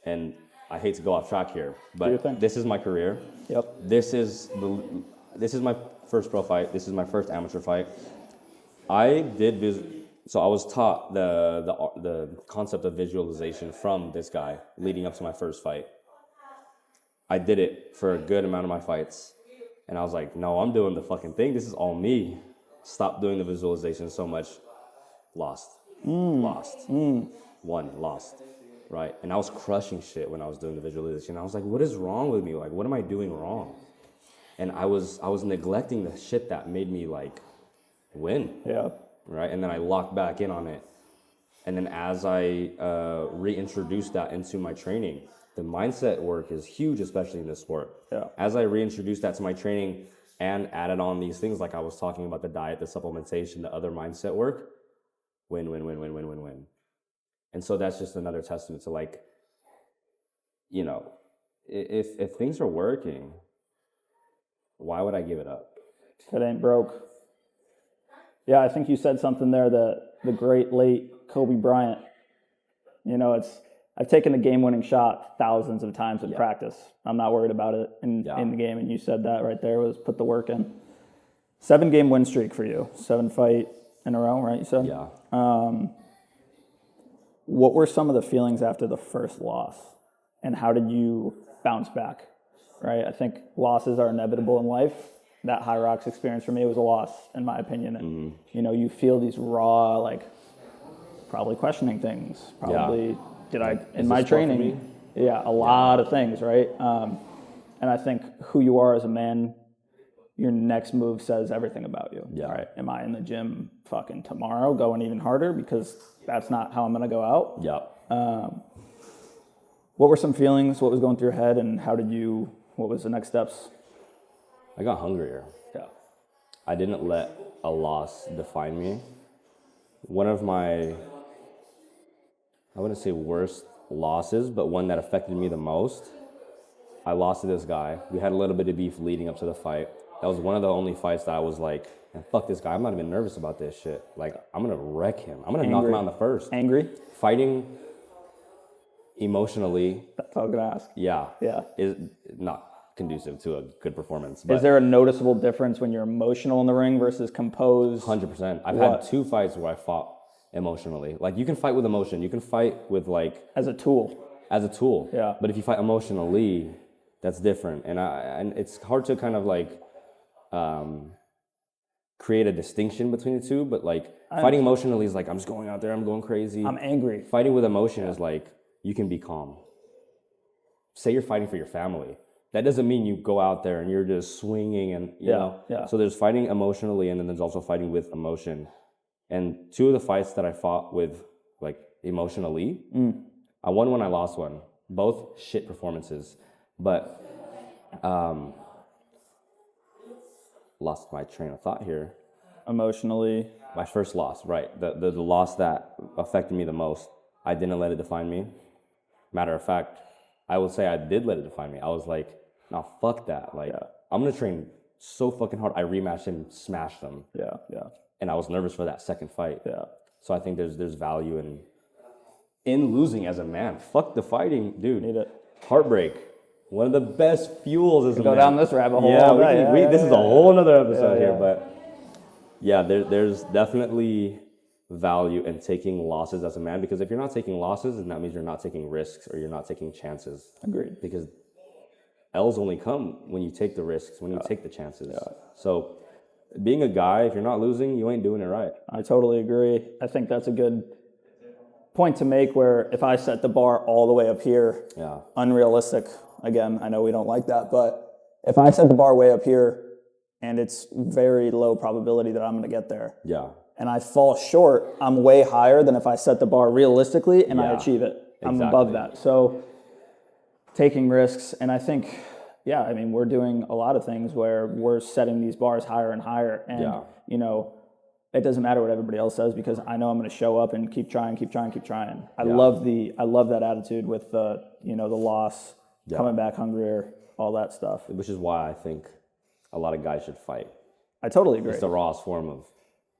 And I hate to go off track here, but this is my career. Yep. This is my first pro fight. This is my first amateur fight. I did So I was taught the concept of visualization from this guy leading up to my first fight. I did it for a good amount of my fights. And I was like, no, I'm doing the fucking thing. This is all me. Stop doing the visualization so much. Lost. Won, lost. Right? And I was crushing shit when I was doing the visualization. I was like, what is wrong with me? Like, what am I doing wrong? And I was neglecting the shit that made me like win. Yeah. Right? And then I locked back in on it. And then as I reintroduced that into my training, the mindset work is huge, especially in this sport. Yeah. As I reintroduced that to my training and added on these things, like I was talking about the diet, the supplementation, the other mindset work, win. And so that's just another testament to like, you know, if things are working, why would I give it up? If it ain't broke. Yeah, I think you said something there that the great late Kobe Bryant, you know, I've taken the game-winning shot thousands of times in practice. I'm not worried about it in the game, and you said that right there was put the work in. 7-game win streak for you, 7 fight in a row, right, you said? Yeah. What were some of the feelings after the first loss, and how did you bounce back, right? I think losses are inevitable in life. That High Rocks experience for me was a loss, in my opinion. And, you know, you feel these raw, like, probably questioning things. Probably, did I, in my training, a lot of things, right? And I think who you are as a man, your next move says everything about you, right? Am I in the gym fucking tomorrow going even harder? Because that's not how I'm going to go out. Yeah. What were some feelings? What was going through your head? And what was the next steps? I got hungrier. Yeah. I didn't let a loss define me. One of my, I wouldn't say worst losses, but one that affected me the most, I lost to this guy. We had a little bit of beef leading up to the fight. That was one of the only fights that I was like, man, fuck this guy. I'm not even nervous about this shit. Like, I'm going to wreck him. I'm going to knock him out in the first. Angry? Fighting emotionally. That's all I'm going to ask. Yeah. Yeah. Is not conducive to a good performance. But is there a noticeable difference when you're emotional in the ring versus composed? 100%. I've had 2 fights where I fought emotionally. Like, you can fight with emotion. You can fight with like... As a tool. Yeah. But if you fight emotionally, that's different. And it's hard to kind of like create a distinction between the two. But like fighting emotionally is like, I'm just going out there, I'm going crazy. I'm angry. Fighting with emotion is like, you can be calm. Say you're fighting for your family. That doesn't mean you go out there and you're just swinging and, you know. Yeah. So there's fighting emotionally, and then there's also fighting with emotion. And 2 of the fights that I fought with, like, emotionally, I won one, I lost one. Both shit performances. But lost my train of thought here. Emotionally. My first loss, right. The loss that affected me the most, I didn't let it define me. Matter of fact, I would say I did let it define me. I was like, nah, fuck that. Like, I'm going to train so fucking hard. I rematched him, smashed him. Yeah. And I was nervous for that second fight. Yeah. So I think there's value in losing as a man. Fuck the fighting, dude. Need it. Heartbreak. One of the best fuels as a man. Go down this rabbit hole. Yeah, this is a whole other episode here. But yeah, there's definitely value in taking losses as a man, because if you're not taking losses, then that means you're not taking risks or you're not taking chances. Agreed. Because L's only come when you take the risks, when you take the chances. Yeah. So being a guy, if you're not losing, you ain't doing it right. I totally agree. I think that's a good point to make, where if I set the bar all the way up here, unrealistic, again, I know we don't like that, but if I set the bar way up here and it's very low probability that I'm going to get there. Yeah. And I fall short, I'm way higher than if I set the bar realistically and I achieve it. I'm above that. So taking risks, and I think, I mean, we're doing a lot of things where we're setting these bars higher and higher. And, you know, it doesn't matter what everybody else says, because I know I'm going to show up and keep trying. I love that attitude with the loss, coming back hungrier, all that stuff. Which is why I think a lot of guys should fight. I totally agree. It's the rawest form of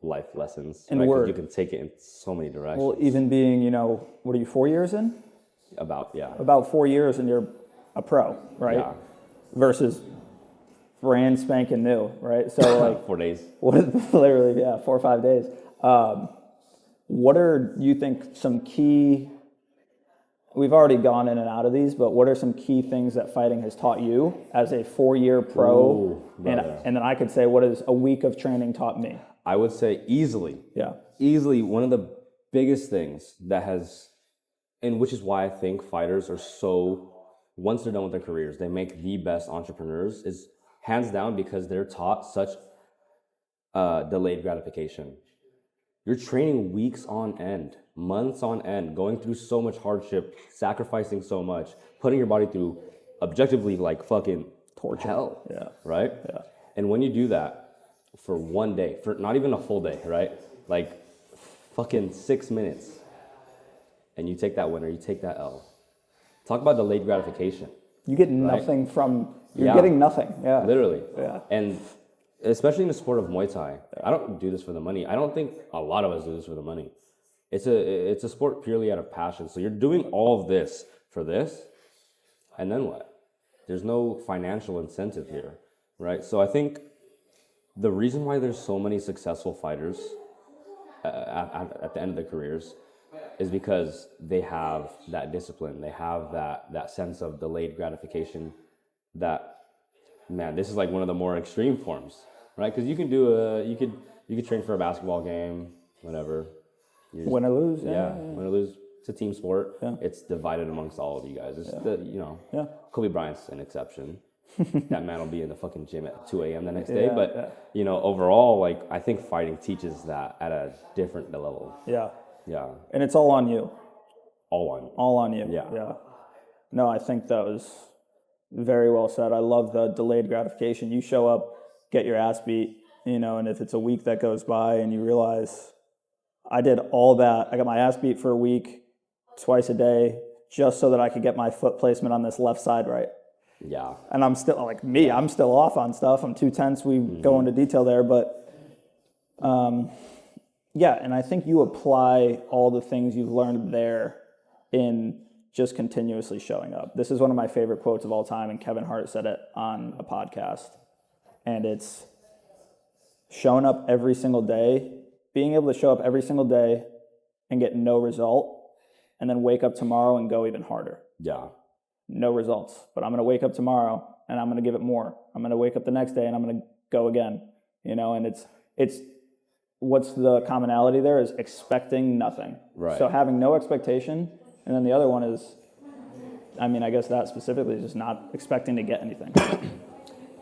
life lessons. And right? You can take it in so many directions. Well, even being, what are you, 4 years in? About 4 years and you're a pro, right? Yeah. Versus brand spanking new, right? So like 4 days. Literally, 4 or 5 days. What are, you think, some key, we've already gone in and out of these, but what are some key things that fighting has taught you as a 4-year pro? Ooh, and then I could say, what has a week of training taught me? I would say easily one of the biggest things that has, and which is why I think fighters are so, once they're done with their careers, they make the best entrepreneurs, is hands down because they're taught such delayed gratification. You're training weeks on end, months on end, going through so much hardship, sacrificing so much, putting your body through objectively like fucking torture, hell, right? Yeah. And when you do that for one day, for not even a full day, right? Like fucking 6 minutes, and you take that win or you take that L. Talk about delayed gratification. You get nothing from, you're getting nothing. Yeah. Literally. Yeah. And especially in the sport of Muay Thai, I don't do this for the money. I don't think a lot of us do this for the money. It's a sport purely out of passion. So you're doing all of this for this, and then what? There's no financial incentive here, right? So I think the reason why there's so many successful fighters at the end of their careers is because they have that discipline. They have that sense of delayed gratification that, man, this is like one of the more extreme forms, right? Because you can do you could train for a basketball game, whatever. Win or lose. Win or lose. It's a team sport. Yeah. It's divided amongst all of you guys. It's Kobe Bryant's an exception. That man will be in the fucking gym at 2 a.m. the next day. But overall, like I think fighting teaches that at a different level. Yeah. Yeah. And it's all on you. All on you. Yeah. Yeah. No, I think that was very well said. I love the delayed gratification. You show up, get your ass beat, and if it's a week that goes by and you realize I did all that, I got my ass beat for a week, twice a day, just so that I could get my foot placement on this left side right. Yeah. And I'm still, like me, I'm still off on stuff. I'm too tense. We go into detail there, but and I think you apply all the things you've learned there in just continuously showing up. This is one of my favorite quotes of all time, and Kevin Hart said it on a podcast. And it's showing up every single day, being able to show up every single day and get no result, and then wake up tomorrow and go even harder. Yeah. No results, but I'm going to wake up tomorrow and I'm going to give it more. I'm going to wake up the next day and I'm going to go again, and it's what's the commonality there is expecting nothing. Right. So having no expectation, and then the other one is, I guess that specifically is just not expecting to get anything.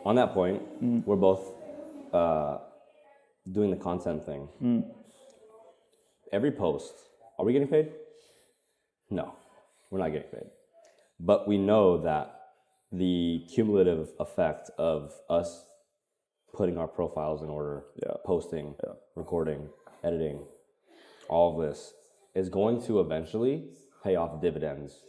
On that point, we're both doing the content thing. Every post, are we getting paid? No, we're not getting paid. But we know that the cumulative effect of us putting our profiles in order, posting, recording, editing, all of this is going to eventually pay off dividends.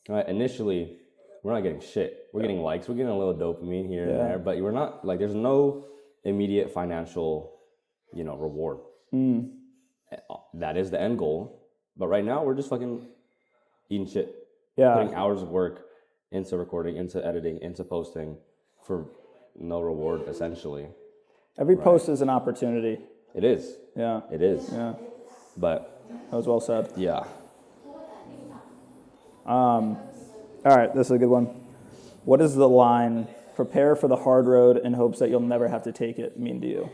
Right? Initially, we're not getting shit. We're getting likes. We're getting a little dopamine here and there, but we're not, like, there's no immediate financial, reward. That is the end goal. But right now, we're just fucking eating shit. Putting hours of work into recording, into editing, into posting for no reward, essentially. Every post is an opportunity. It is. Yeah. It is. Yeah. But that was well said. Yeah. All right, this is a good one. What does the line, prepare for the hard road in hopes that you'll never have to take it, mean to you?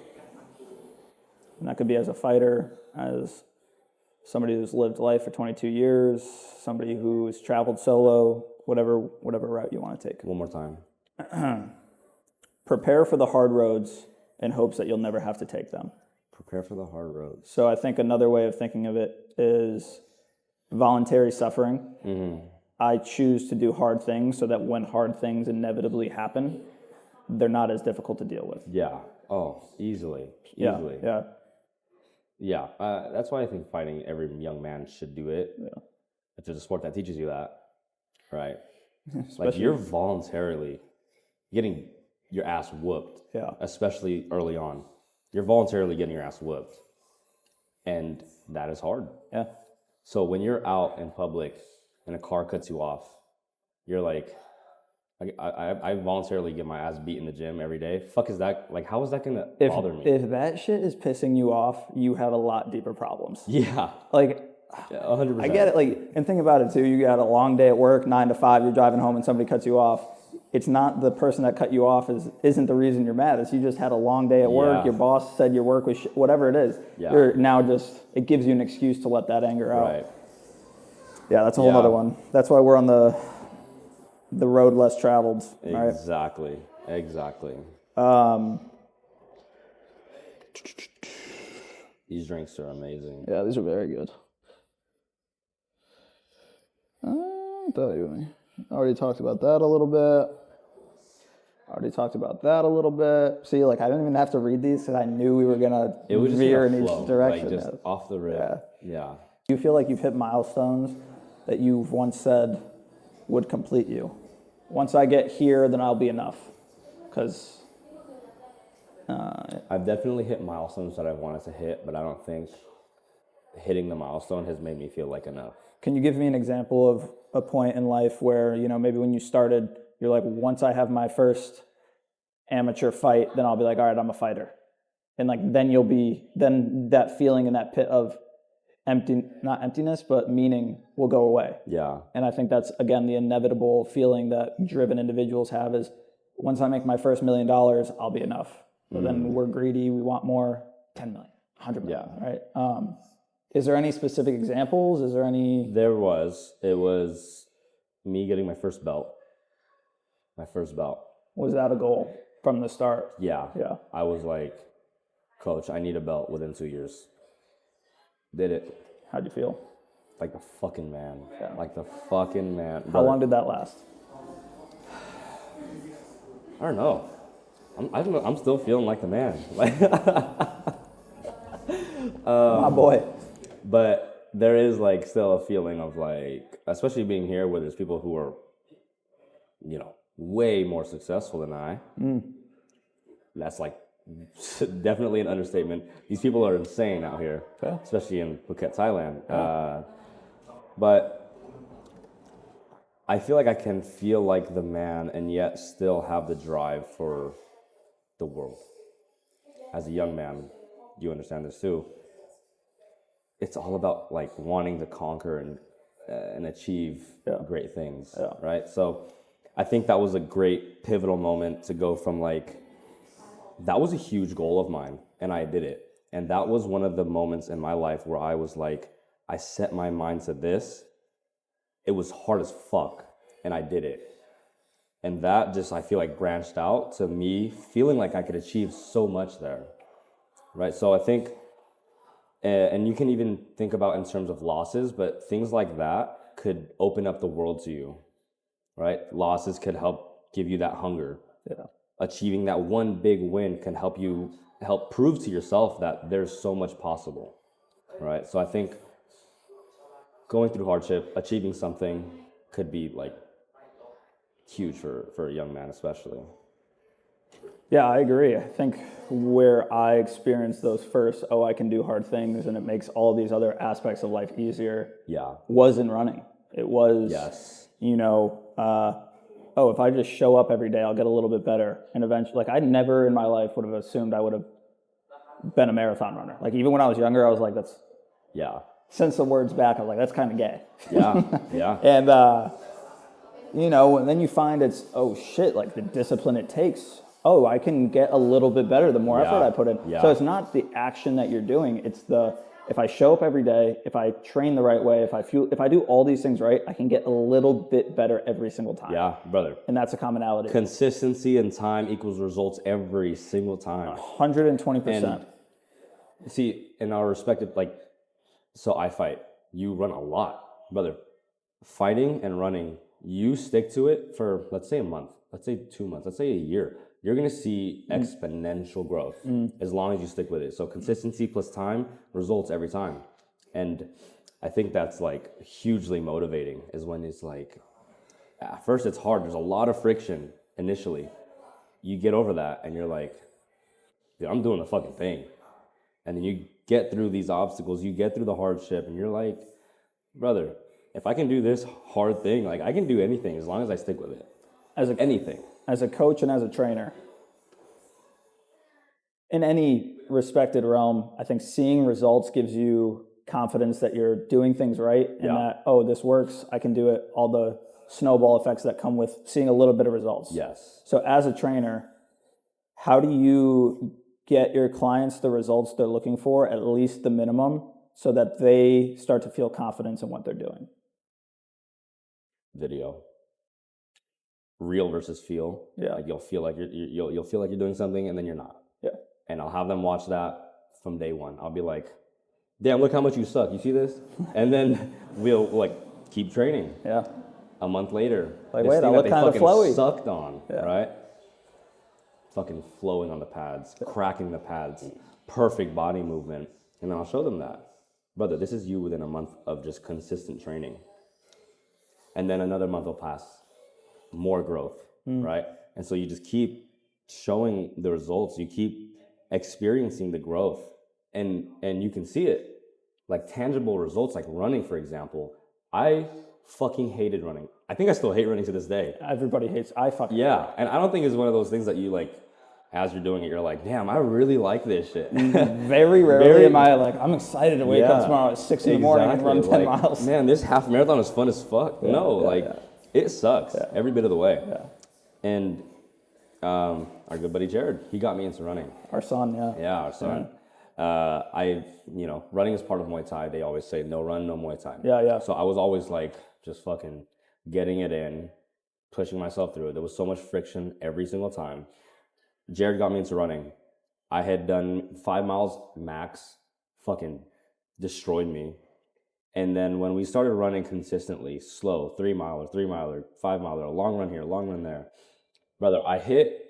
And that could be as a fighter, as somebody who's lived life for 22 years, somebody who's traveled solo, whatever route you want to take. One more time. Prepare for the hard roads in hopes that you'll never have to take them. Prepare for the hard roads. So I think another way of thinking of it is voluntary suffering. I choose to do hard things so that when hard things inevitably happen, they're not as difficult to deal with. Yeah. Oh, easily. Yeah. Yeah. That's why I think fighting, every young man should do it. Yeah. If there's a sport that teaches you that, right? Like you're voluntarily getting your ass whooped. Yeah. Especially early on. You're voluntarily getting your ass whooped. And that is hard. Yeah. So when you're out in public and a car cuts you off, you're like, Like I voluntarily get my ass beat in the gym every day. Fuck is that? Like, how is that gonna bother me? If that shit is pissing you off, you have a lot deeper problems. Yeah. Like, 100%. I get it. Like, and think about it too. You got a long day at work, 9 to 5. You're driving home, and somebody cuts you off. It's not the person that cut you off isn't the reason you're mad. It's you just had a long day at work. Yeah. Your boss said your work was whatever it is. Yeah. You're now just it gives you an excuse to let that anger out. Right. Yeah, that's a whole other one. That's why we're on the road less traveled. Right? Exactly. Exactly. These drinks are amazing. Yeah, these are very good. Already talked about that a little bit. See, like I didn't even have to read these because I knew we were gonna veer in each direction. Like just off the rip. Yeah. Do you feel like you've hit milestones that you've once said would complete you? Once I get here, then I'll be enough. Because I've definitely hit milestones that I've wanted to hit, but I don't think hitting the milestone has made me feel like enough. Can you give me an example of a point in life where, you know, maybe when you started, you're like, once I have my first amateur fight, then I'll be like, all right, I'm a fighter. And like, then that feeling in that pit of not emptiness, but meaning will go away. Yeah. And I think that's, again, the inevitable feeling that driven individuals have is once I make my first $1 million, I'll be enough. But then we're greedy. We want more, 10 million, 100 million, right? Is there any specific examples? Is there any? There was. It was me getting my first belt. Was that a goal from the start? Yeah. Yeah. I was like, Coach, I need a belt within 2 years. Did it. How'd you feel? Like the fucking man. Yeah. Like the fucking man. How long did that last? I don't know. I'm still feeling like the man. Like, my boy. but there is like still a feeling of like, especially being here where there's people who are, you know, way more successful than I. That's like definitely an understatement. These people are insane out here, especially in Phuket, Thailand. But I feel like I can feel like the man and yet still have the drive for the world. As a young man, you understand this too. It's all about like wanting to conquer and achieve great things, right? So I think that was a great pivotal moment to go from like, that was a huge goal of mine and I did it. And that was one of the moments in my life where I was like, I set my mind to this. It was hard as fuck and I did it. And that just, I feel like branched out to me feeling like I could achieve so much there, right? So I think, and you can even think about in terms of losses, but things like that could open up the world to you, right? Losses could help give you that hunger. Yeah. Achieving that one big win can help prove to yourself that there's so much possible, right? So I think going through hardship, achieving something could be like huge for a young man, especially. Yeah, I agree. I think where I experienced those first, I can do hard things and it makes all these other aspects of life easier. Yeah. Was in running. It was, you know, if I just show up every day, I'll get a little bit better. And eventually, like I never in my life would have assumed I would have been a marathon runner. Like even when I was younger, I was like, since the words back, I was like, that's kind of gay. Yeah. And, you know, and then you find it's, like the discipline it takes. I can get a little bit better the more effort I put in. Yeah. So it's not the action that you're doing. It's if I show up every day, if I train the right way, if I do all these things right, I can get a little bit better every single time. Yeah, brother. And that's a commonality. Consistency and time equals results every single time. 120%. See, in our respective, so I fight. You run a lot, brother. Fighting and running, you stick to it for, let's say a month, let's say 2 months, let's say a year. You're going to see exponential growth as long as you stick with it. So consistency plus time results every time. And I think that's like hugely motivating is when it's like, at first it's hard. There's a lot of friction initially. You get over that and you're like, dude, I'm doing the fucking thing. And then you get through these obstacles, you get through the hardship and you're like, brother, if I can do this hard thing, like I can do anything as long as I stick with it. anything. As a coach and as a trainer, in any respected realm, I think seeing results gives you confidence that you're doing things right and that, oh, this works, I can do it, all the snowball effects that come with seeing a little bit of results. Yes. So as a trainer, how do you get your clients the results they're looking for, at least the minimum, so that they start to feel confidence in what they're doing? Video. Real versus feel. Yeah. Like you'll feel like you'll feel like you're doing something and then you're not. Yeah. And I'll have them watch that from day one. I'll be like, damn, look how much you suck. You see this? And then we'll like keep training. Yeah. A month later, Like, this wait, I thing look that they kind of fucking flowy. sucked on, Yeah. right? Fucking flowing on the pads, cracking the pads, perfect body movement. And then I'll show them that. Brother, this is you within a month of just consistent training. And then another month will pass. More growth, right? And so you just keep showing the results. You keep experiencing the growth. And you can see it. Like tangible results, like running, for example. I fucking hated running. I think I still hate running to this day. Everybody hates. I fucking hate it. And I don't think it's one of those things that you like, as you're doing it, you're like, damn, I really like this shit. Very rarely am I like, I'm excited to wake up tomorrow at 6 in the morning and run 10 like, miles. Man, this half marathon is fun as fuck. It sucks every bit of the way. Yeah. And our good buddy Jared, he got me into running. Our son, Yeah, our son. Running is part of Muay Thai. They always say no run, no Muay Thai. Yeah. So I was always like, just fucking getting it in, pushing myself through it. There was so much friction every single time. Jared got me into running. I had done 5 miles max, fucking destroyed me. And then when we started running consistently, slow, 3 miler, 5 miler, a long run here, a long run there. Brother, I hit,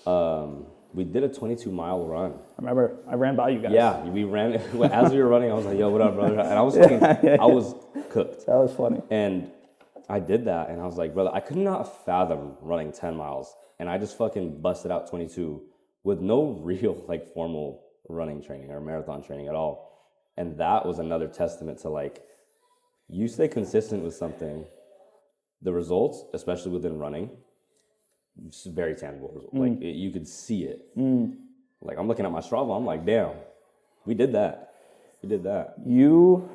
we did a 22-mile run. I remember I ran by you guys. Yeah, we ran, as we were running, I was like, yo, what up, brother? And I was fucking, I was cooked. That was funny. And I did that, and I was like, brother, I could not fathom running 10 miles. And I just fucking busted out 22 with no real, like, formal running training or marathon training at all. And that was another testament to, like, you stay consistent with something, the results, especially within running, it's very tangible. Like, you could see it. Like, I'm looking at my Strava, I'm like, damn, we did that. We did that. You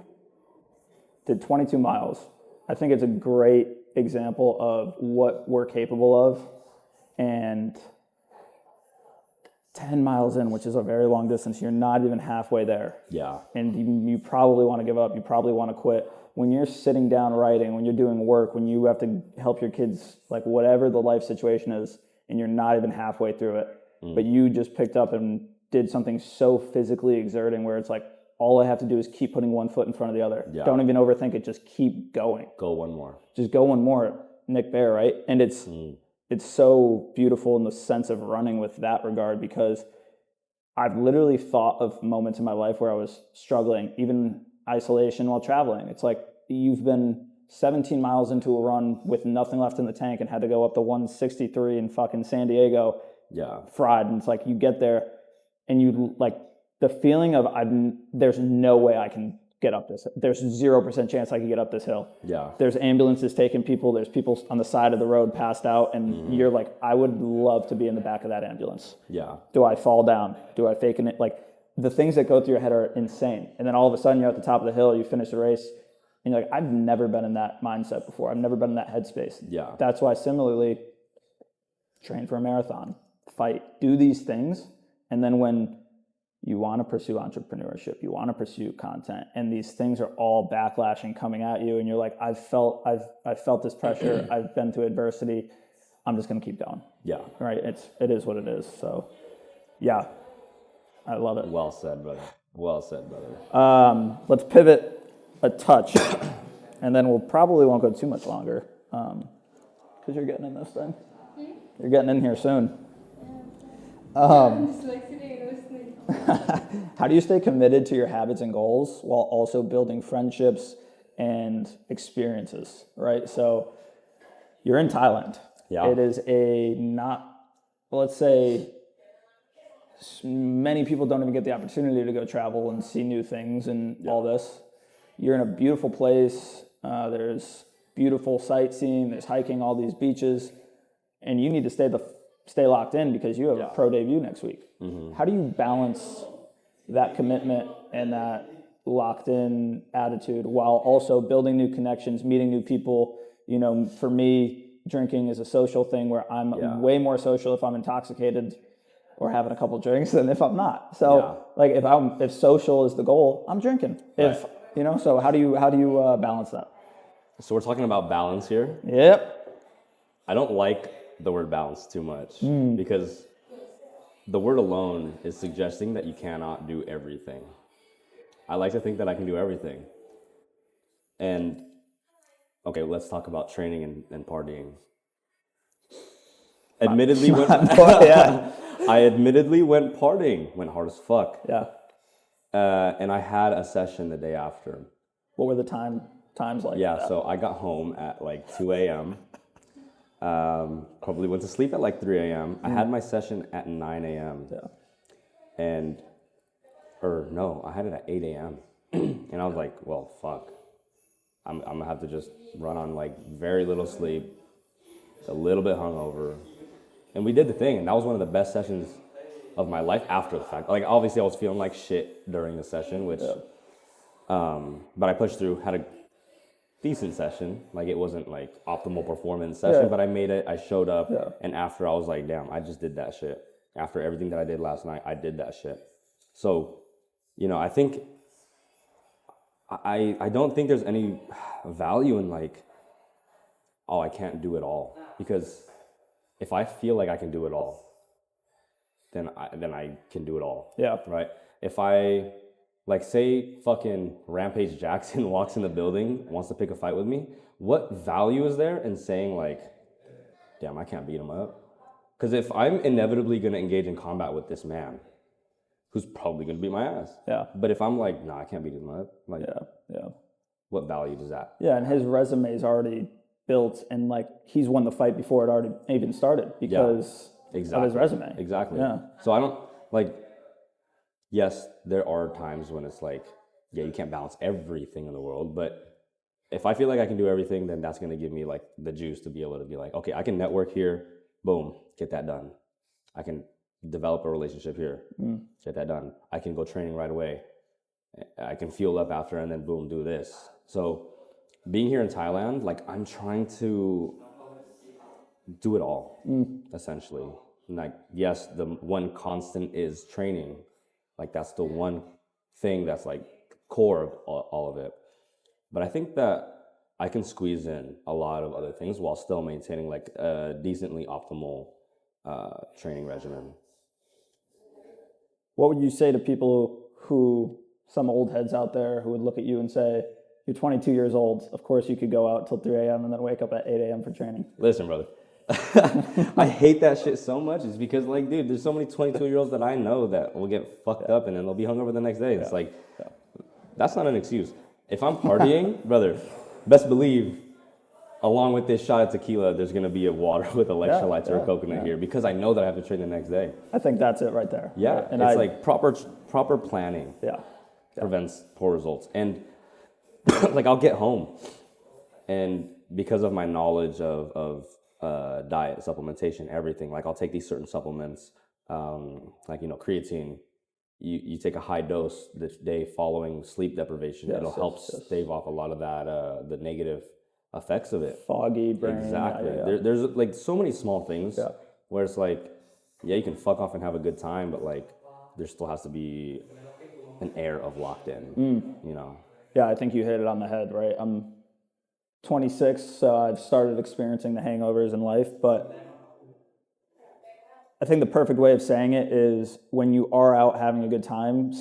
did 22 miles. I think it's a great example of what we're capable of. And 10 miles in, which is a very long distance, you're not even halfway there. Yeah. And you probably want to give up. You probably want to quit. When you're sitting down writing, when you're doing work, when you have to help your kids, like whatever the life situation is, and you're not even halfway through it, but you just picked up and did something so physically exerting where it's like, all I have to do is keep putting one foot in front of the other. Yeah. Don't even overthink it. Just keep going. Go one more. Just go one more. Nick Bear, right? And it's so beautiful in the sense of running with that regard, because I've literally thought of moments in my life where I was struggling, even isolation while traveling. It's like you've been 17 miles into a run with nothing left in the tank and had to go up to 163 in fucking San Diego. Yeah. Fried. And it's like you get there and you like the feeling of there's no way I can get up this. There's 0% chance I can get up this hill. Yeah. There's ambulances taking people. There's people on the side of the road passed out. And you're like, I would love to be in the back of that ambulance. Yeah. Do I fall down? Do I fake it? Like the things that go through your head are insane. And then all of a sudden you're at the top of the hill, you finish the race, and you're like, I've never been in that mindset before. I've never been in that headspace. Yeah. That's why similarly, train for a marathon, fight, do these things. And then when you want to pursue entrepreneurship, you want to pursue content, and these things are all backlashing coming at you, and you're like, I've felt this pressure, I've been through adversity, I'm just going to keep going. Yeah. Right? It is what it is. So, yeah, I love it. Well said, brother. Well said, brother. Let's pivot a touch, and then we'll probably won't go too much longer, because you're getting in this thing. You're getting in here soon. I'm just like sitting and listening. How do you stay committed to your habits and goals while also building friendships and experiences, right? So you're in Thailand. Yeah. It is let's say many people don't even get the opportunity to go travel and see new things and all this. You're in a beautiful place. There's beautiful sightseeing. There's hiking, all these beaches. and you need to stay locked in because you have a pro debut next week. How do you balance that commitment and that locked in attitude while also building new connections, meeting new people? You know, for me, drinking is a social thing where I'm way more social if I'm intoxicated or having a couple drinks than if I'm not. So like if social is the goal, I'm drinking. If you know, so how do you balance that? So we're talking about balance here. Yep. I don't like the word balance too much because the word alone is suggesting that you cannot do everything. I like to think that I can do everything. And okay, let's talk about training and partying. Admittedly, I admittedly went partying, went hard as fuck. Yeah. And I had a session the day after. What were the times like? Yeah, so I got home at like 2 a.m. Probably went to sleep at like 3 a.m. I had my session at 9 a.m. Yeah. I had it at 8 a.m. And I was like, well, fuck. I'm gonna have to just run on like very little sleep, a little bit hungover. And we did the thing, and that was one of the best sessions of my life after the fact. Like, obviously, I was feeling like shit during the session, which, but I pushed through, had a decent session. Like, it wasn't like optimal performance session, but I made it, I showed up, and after I was like, damn, I just did that shit. After everything that I did last night, I did that shit. So, you know, I think, I don't think there's any value in like, oh, I can't do it all. Because if I feel like I can do it all, then I can do it all. Yeah. Right? If I, like, say fucking Rampage Jackson walks in the building, wants to pick a fight with me, what value is there in saying, like, damn, I can't beat him up? Because if I'm inevitably going to engage in combat with this man, who's probably going to beat my ass. Yeah. But if I'm like, nah, I can't beat him up, like, what value does that? Yeah, and his resume is already built, and like he's won the fight before it already even started because of his resume. Exactly. Yeah. So I don't like. Yes, there are times when it's like, yeah, you can't balance everything in the world, but if I feel like I can do everything, then that's going to give me like the juice to be able to be like, okay, I can network here, boom, get that done. I can develop a relationship here, get that done. I can go training right away. I can fuel up after and then boom, do this. So being here in Thailand, like I'm trying to do it all, essentially. Like, yes, the one constant is training. Like that's the one thing that's like core of all of it. But I think that I can squeeze in a lot of other things while still maintaining like a decently optimal training regimen. What would you say to people who, some old heads out there who would look at you and say, you're 22 years old, of course you could go out till 3 a.m. and then wake up at 8 a.m. for training? Listen, brother. I hate that shit so much. It's because, like, dude, there's so many 22-year-olds that I know that will get fucked up and then they'll be hungover the next day. It's like, that's not an excuse. If I'm partying, brother, best believe, along with this shot of tequila, there's going to be a water with electrolytes or a coconut here because I know that I have to train the next day. I think that's it right there. Yeah, right? And it's like proper planning prevents poor results. And like I'll get home, and because of my knowledge of diet, supplementation, everything, like I'll take these certain supplements, like, you know, creatine. You take a high dose the day following sleep deprivation. It'll help stave off a lot of that, the negative effects of it. Foggy brain. Exactly. There's like so many small things where it's like, yeah, you can fuck off and have a good time, but like there still has to be an air of locked in, you know? Yeah, I think you hit it on the head, right? I'm 26, so I've started experiencing the hangovers in life, but I think the perfect way of saying it is when you are out having a good time,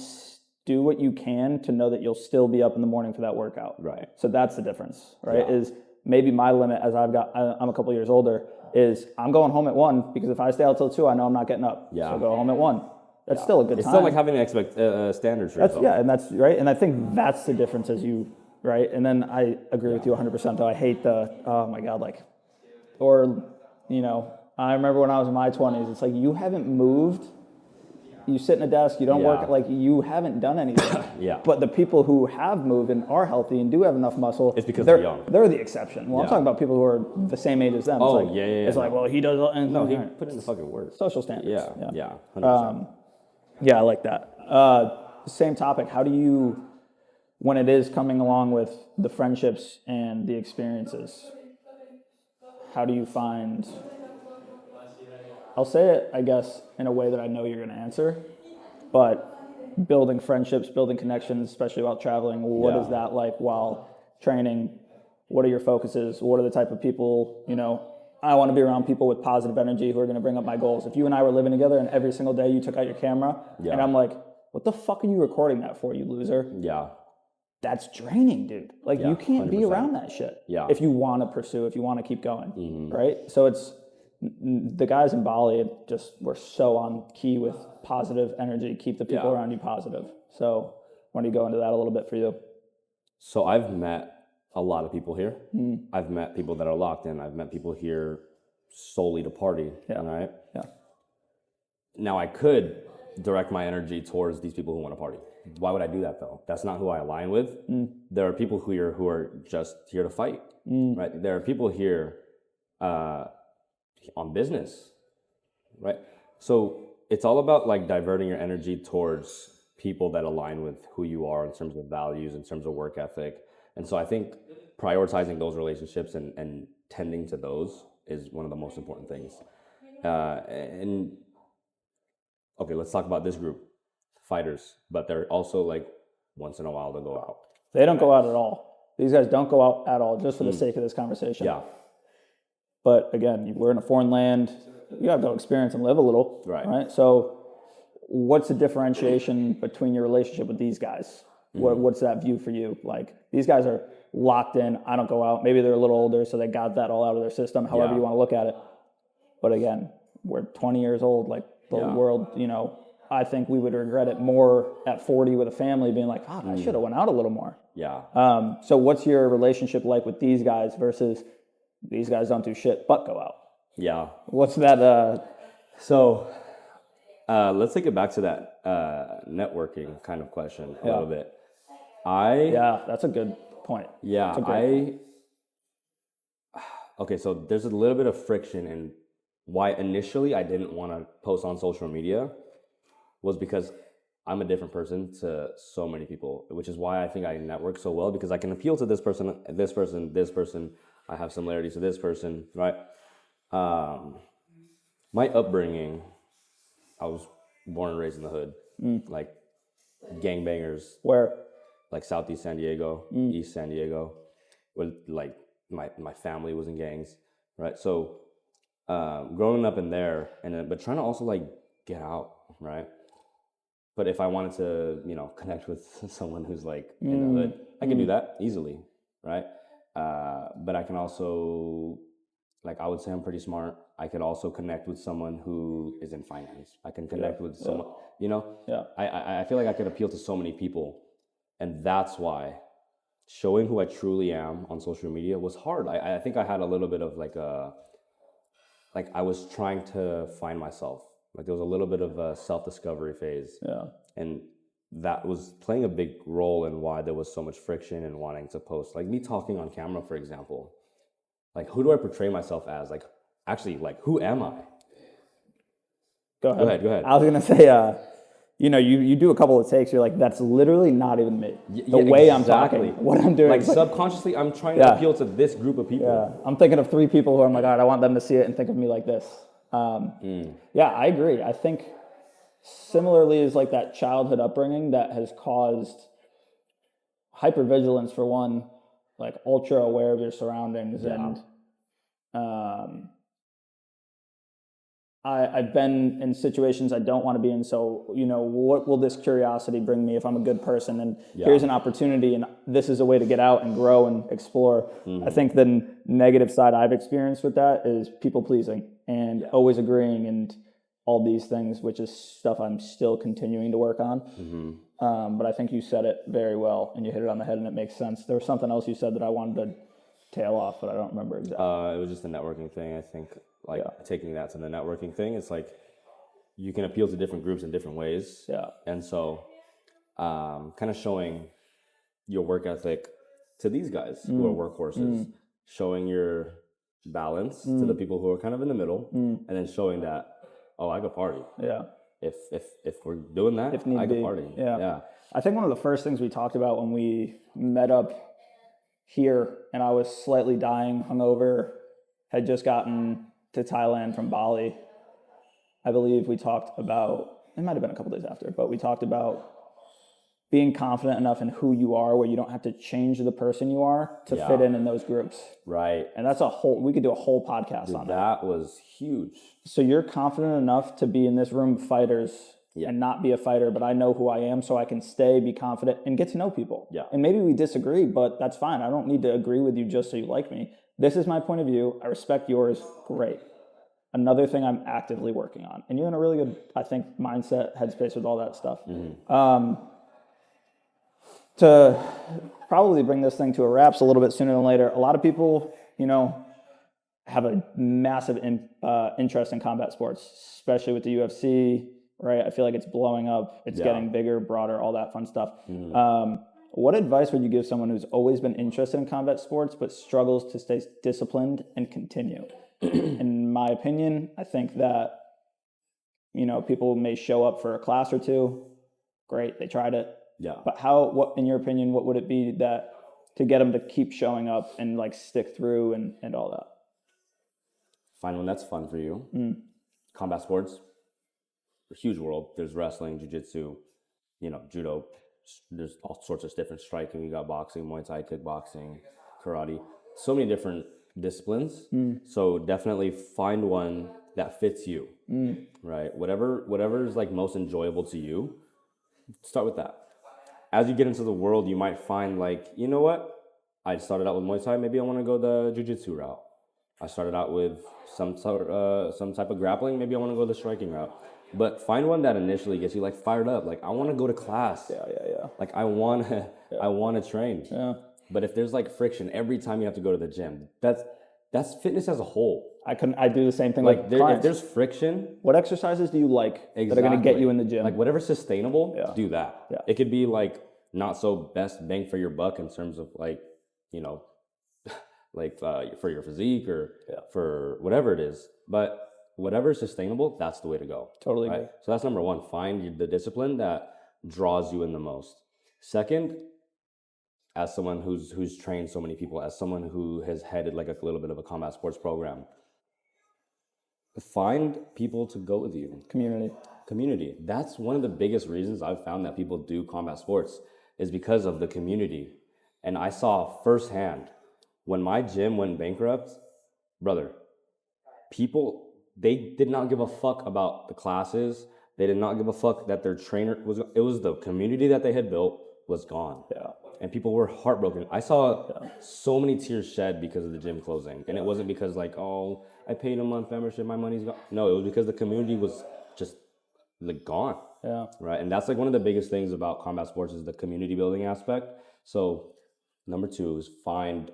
do what you can to know that you'll still be up in the morning for that workout. Right. So that's the difference, right? Yeah. Is maybe my limit as I'm a couple years older is I'm going home at 1 because if I stay out till 2, I know I'm not getting up. Yeah. So go home at 1. That's still a good time. It's still like having an standard for yourself. Yeah, and that's right. And I think that's the difference as you, right? And then I agree with you 100% though. I hate the, oh my God, like, or, you know, I remember when I was in my 20s, it's like you haven't moved you sit in a desk, you don't Yeah. work, like you haven't done anything. Yeah. But the people who have moved and are healthy and do have enough muscle, It's because they're young. They're the exception. Well, I'm Yeah. talking about people who are the same age as them. Oh, it's like, yeah. It's like, well, he does. And No, he put in the fucking work. social standards. Yeah. 100%. Yeah, I like that. Same topic. How do you, when it is coming along with the friendships and the experiences, how do you find, I'll say it, I guess, in a way that I know you're going to answer, but building friendships, building connections, especially while traveling, what is that like while training? What are your focuses? What are the type of people, I want to be around people with positive energy who are going to bring up my goals. If you and I were living together and every single day you took out your camera and I'm like, what the fuck are you recording that for, you loser? Yeah. That's draining, dude. Like you can't 100%. be around that shit. Yeah. If you want to pursue, if you want to keep going, right? So it's the guys in Bali just were so on key with positive energy, keep the people around you positive. So why don't you go into that a little bit for you? So I've met a lot of people here. I've met people that are locked in. I've met people here solely to party. Right? Yeah. Now I could direct my energy towards these people who want to party. Why would I do that though? That's not who I align with. There are people who are just here to fight. Right? There are people here on business. Right? So it's all about like diverting your energy towards people that align with who you are in terms of values, in terms of work ethic. And so I think prioritizing those relationships and tending to those is one of the most important things. And okay, let's talk about this group, fighters, but they're also like once in a while to go out. They don't go out at all. These guys don't go out at all, just for the sake of this conversation. Yeah. But again, we're in a foreign land. You got to go experience and live a little. Right. So what's the differentiation between your relationship with these guys? What's that view for you? Like, these guys are locked in. I don't go out. Maybe they're a little older, so they got that all out of their system, however you want to look at it. But again, we're 20 years old. Like, the world, I think we would regret it more at 40 with a family being like, fuck, I should have went out a little more. Yeah. So what's your relationship like with these guys versus these guys don't do shit but go out? Yeah. What's that? So let's take it back to that networking kind of question a little bit. That's a good point. Yeah, okay, so there's a little bit of friction in why initially I didn't want to post on social media was because I'm a different person to so many people, which is why I think I network so well, because I can appeal to this person, this person, this person. I have similarities to this person, right? My upbringing, I was born and raised in the hood, like gangbangers. Where? Like Southeast San Diego, East San Diego, where like my family was in gangs, right? So growing up in there, but trying to also like get out, right? But if I wanted to, connect with someone who's like in the hood, I can do that easily, right? But I can also, like, I would say I'm pretty smart. I could also connect with someone who is in finance. I can connect with someone, I feel like I could appeal to so many people. And that's why showing who I truly am on social media was hard. I think I had a little bit of like I was trying to find myself. Like there was a little bit of a self-discovery phase. Yeah. And that was playing a big role in why there was so much friction in wanting to post. Like me talking on camera, for example. Like, who do I portray myself as? Like, actually, like, who am I? Go ahead. I was going to say, you do a couple of takes, you're like, that's literally not even me. The way I'm talking, what I'm doing. Like, subconsciously, I'm trying to appeal to this group of people. Yeah, I'm thinking of 3 people who I'm like, all right, I want them to see it and think of me like this. Yeah, I agree. I think similarly is like that childhood upbringing that has caused hypervigilance for one, like ultra aware of your surroundings. And I've been in situations I don't want to be in. So, what will this curiosity bring me if I'm a good person? And here's an opportunity, and this is a way to get out and grow and explore. I think the negative side I've experienced with that is people pleasing and always agreeing and all these things, which is stuff I'm still continuing to work on. But I think you said it very well and you hit it on the head and it makes sense. There was something else you said that I wanted to tail off, but I don't remember exactly. It was just the networking thing, I think. Taking that to the networking thing, it's like you can appeal to different groups in different ways. Yeah. And so kind of showing your work ethic to these guys who are workhorses, showing your balance to the people who are kind of in the middle, and then showing that, oh, I could party. Yeah. If we're doing that, If need I could be. party. Yeah. I think one of the first things we talked about when we met up here, and I was slightly dying, hungover, had just gotten to Thailand from Bali. I believe we talked about, it might have been a couple days after, but we talked about being confident enough in who you are where you don't have to change the person you are to fit in those groups. Right. And that's we could do a whole podcast on that. That was huge. So you're confident enough to be in this room of fighters and not be a fighter, but I know who I am so I can stay, be confident, and get to know people. Yeah. And maybe we disagree, but that's fine. I don't need to agree with you just so you like me. This is my point of view. I respect yours. Great. Another thing I'm actively working on. And you're in a really good, I think, mindset, headspace with all that stuff. To probably bring this thing to a wrap a little bit sooner than later, a lot of people, have a massive interest in combat sports, especially with the UFC, right? I feel like it's blowing up. It's getting bigger, broader, all that fun stuff. What advice would you give someone who's always been interested in combat sports but struggles to stay disciplined and continue? In my opinion, I think that, people may show up for a class or two. Great, they tried it. Yeah. But what, in your opinion, what would it be that to get them to keep showing up and like stick through and all that? Find one that's fun for you. Combat sports, a huge world. There's wrestling, jiu-jitsu, judo. There's all sorts of different striking. You got boxing, Muay Thai, kickboxing, karate. So many different disciplines. So definitely find one that fits you, right? Whatever is like most enjoyable to you, start with that. As you get into the world, you might find like, you know what? I started out with Muay Thai. Maybe I want to go the jiu-jitsu route. I started out with some type of grappling. Maybe I want to go the striking route. But find one that initially gets you like fired up. Like I want to go to class. Yeah. Like I want to train. Yeah. But if there's like friction every time you have to go to the gym, that's fitness as a whole. I do the same thing. Like if there's friction, what exercises do you like that are going to get you in the gym? Like whatever's sustainable, do that. Yeah. It could be like not so best bang for your buck in terms of like, like for your physique or for whatever it is. But whatever is sustainable, that's the way to go. Totally right? agree. So that's number one. Find the discipline that draws you in the most. Second, as someone who's trained so many people, as someone who has headed like a little bit of a combat sports program, find people to go with you. Community. That's one of the biggest reasons I've found that people do combat sports is because of the community. And I saw firsthand when my gym went bankrupt, brother, people, they did not give a fuck about the classes. They did not give a fuck that their trainer it was the community that they had built was gone. Yeah. And people were heartbroken. I saw so many tears shed because of the gym closing. And it wasn't because like, oh, I paid a month membership, my money's gone. No, it was because the community was just like gone. Yeah. Right. And that's like one of the biggest things about combat sports is the community building aspect. So number two is find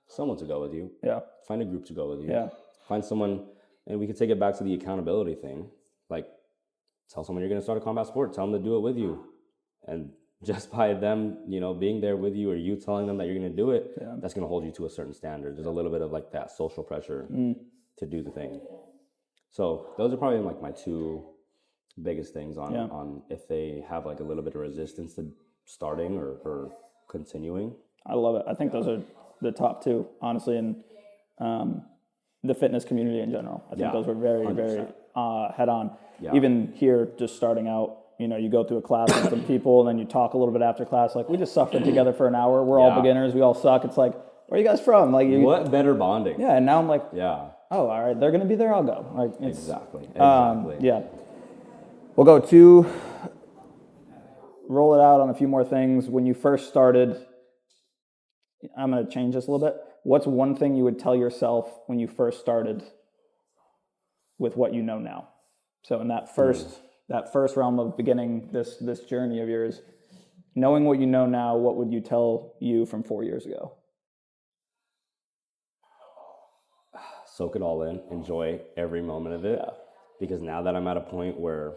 someone to go with you. Yeah. Find a group to go with you. Yeah. Find someone, and we can take it back to the accountability thing. Like tell someone you're going to start a combat sport, tell them to do it with you. And just by them, being there with you or you telling them that you're going to do it, that's going to hold you to a certain standard. There's a little bit of like that social pressure to do the thing. So those are probably like my two biggest things on if they have like a little bit of resistance to starting or continuing. I love it. I think those are the top two, honestly, and the fitness community in general. I think those were very, 100%. Very head on. Yeah. Even here, just starting out, you go through a class with some people and then you talk a little bit after class. Like we just suffered together for an hour. We're all beginners. We all suck. It's like, where are you guys from? Like, what better bonding? Yeah. And now I'm like, oh, all right, they're going to be there. I'll go. Like, exactly. Yeah. We'll go to roll it out on a few more things. When you first started, I'm going to change this a little bit. What's one thing you would tell yourself when you first started with what you know now? So in that first realm of beginning this journey of yours, knowing what you know now, what would you tell you from 4 years ago? Soak it all in. Enjoy every moment of it. because now that I'm at a point where,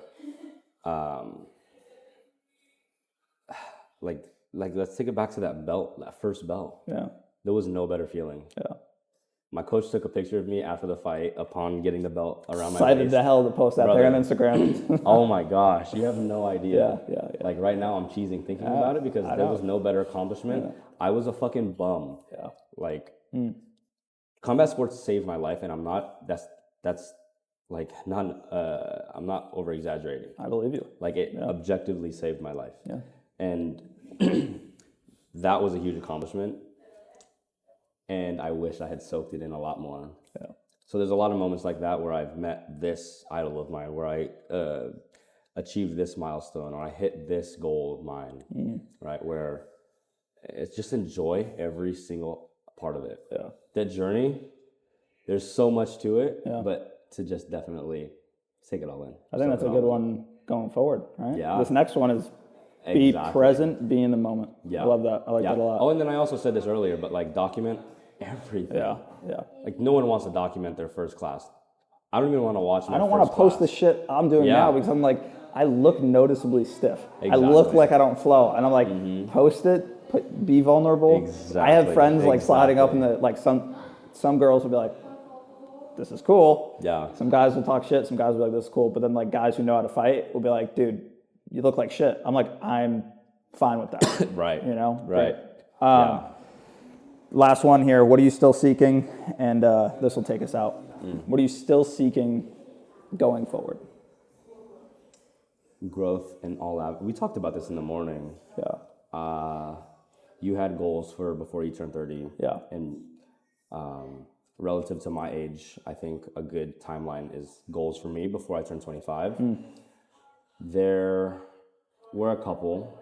like let's take it back to that belt, that first belt. Yeah. There was no better feeling. Yeah. My coach took a picture of me after the fight upon getting the belt around my Excited waist. to hell to post that there on Instagram. Oh my gosh, you have no idea. Yeah. Like right now I'm cheesing thinking about it because there was no better accomplishment. Yeah. I was a fucking bum. Yeah. Like combat sports saved my life, and I'm not, that's like not, I'm not over exaggerating. I believe you. Like it objectively saved my life. Yeah. And that was a huge accomplishment. And I wish I had soaked it in a lot more. Yeah. So there's a lot of moments like that where I've met this idol of mine, where I achieved this milestone, or I hit this goal of mine, right? Where it's just enjoy every single part of it. Yeah. That journey, there's so much to it, Yeah. but to just definitely take it all in. I think that's a good one going forward, right? Yeah. This next one is be Exactly. present, be in the moment. Yeah. I love that. I like that a lot. Oh, and then I also said this earlier, but like document everything. Yeah. Like no one wants to document their first class. I don't even want to watch my I don't want to first post class. the shit I'm doing now because I'm like, I look noticeably stiff. I look Exactly. like I don't flow. And I'm like, post it, be vulnerable. Exactly. I have friends like sliding up in the, like some girls will be like, this is cool. Yeah. Some guys will talk shit. Some guys will be like, this is cool. But then like guys who know how to fight will be like, dude, you look like shit. I'm like, I'm fine with that. Right. You know? Right. Last one here. What are you still seeking? And this will take us out. What are you still seeking going forward? Growth in all out. We talked about this in the morning. Yeah. You had goals for before you turn 30. Yeah. And relative to my age, I think a good timeline is goals for me before I turn 25. There were a couple.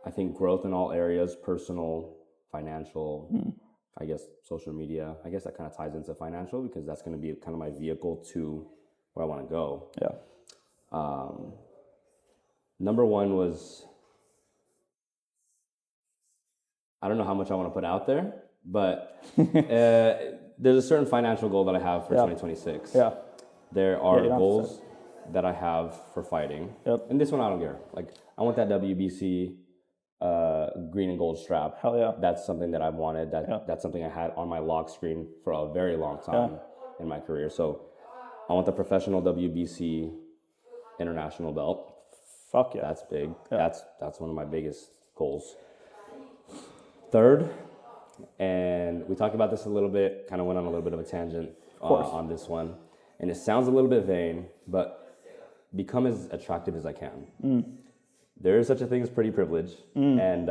I think growth in all areas, personal, financial, I guess social media. I guess that kind of ties into financial because that's going to be kind of my vehicle to where I want to go. Yeah. Number one was, I don't know how much I want to put out there, but there's a certain financial goal that I have for 2026. Yeah. There are you don't have to goals that I have for fighting. Yep. And this one I don't care. Like I want that WBC green and gold strap. Hell yeah. That's something that I've wanted. That's something I had on my lock screen for a very long time in my career. So I want the professional WBC international belt. Fuck yeah. That's big. Yeah. That's one of my biggest goals. Third, and we talked about this a little bit, kind of went on a little bit of a tangent on this one. And it sounds a little bit vain, but become as attractive as I can. There is such a thing as pretty privilege. And,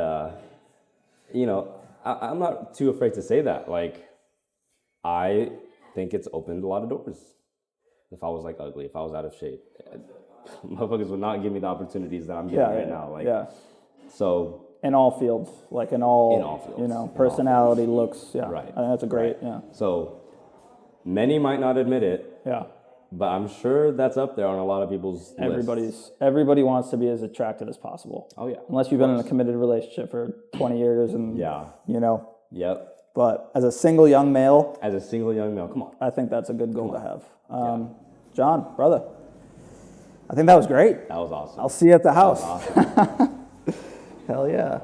you know, I'm not too afraid to say that. Like, I think it's opened a lot of doors. If I was like ugly, if I was out of shape, motherfuckers would not give me the opportunities that I'm getting right now. Like, so in all fields, like in all fields, you know, personality, looks, Right. I think that's a great, So many might not admit it, Yeah. but I'm sure that's up there on a lot of people's lists. Everybody wants to be as attractive as possible. Oh yeah. Unless you've been in a committed relationship for 20 years and you know. Yep. But as a single young male, As a single young male, come on. I think that's a good goal to have. John, brother, I think that was great. That was awesome. I'll see you at the house. Awesome. Hell yeah.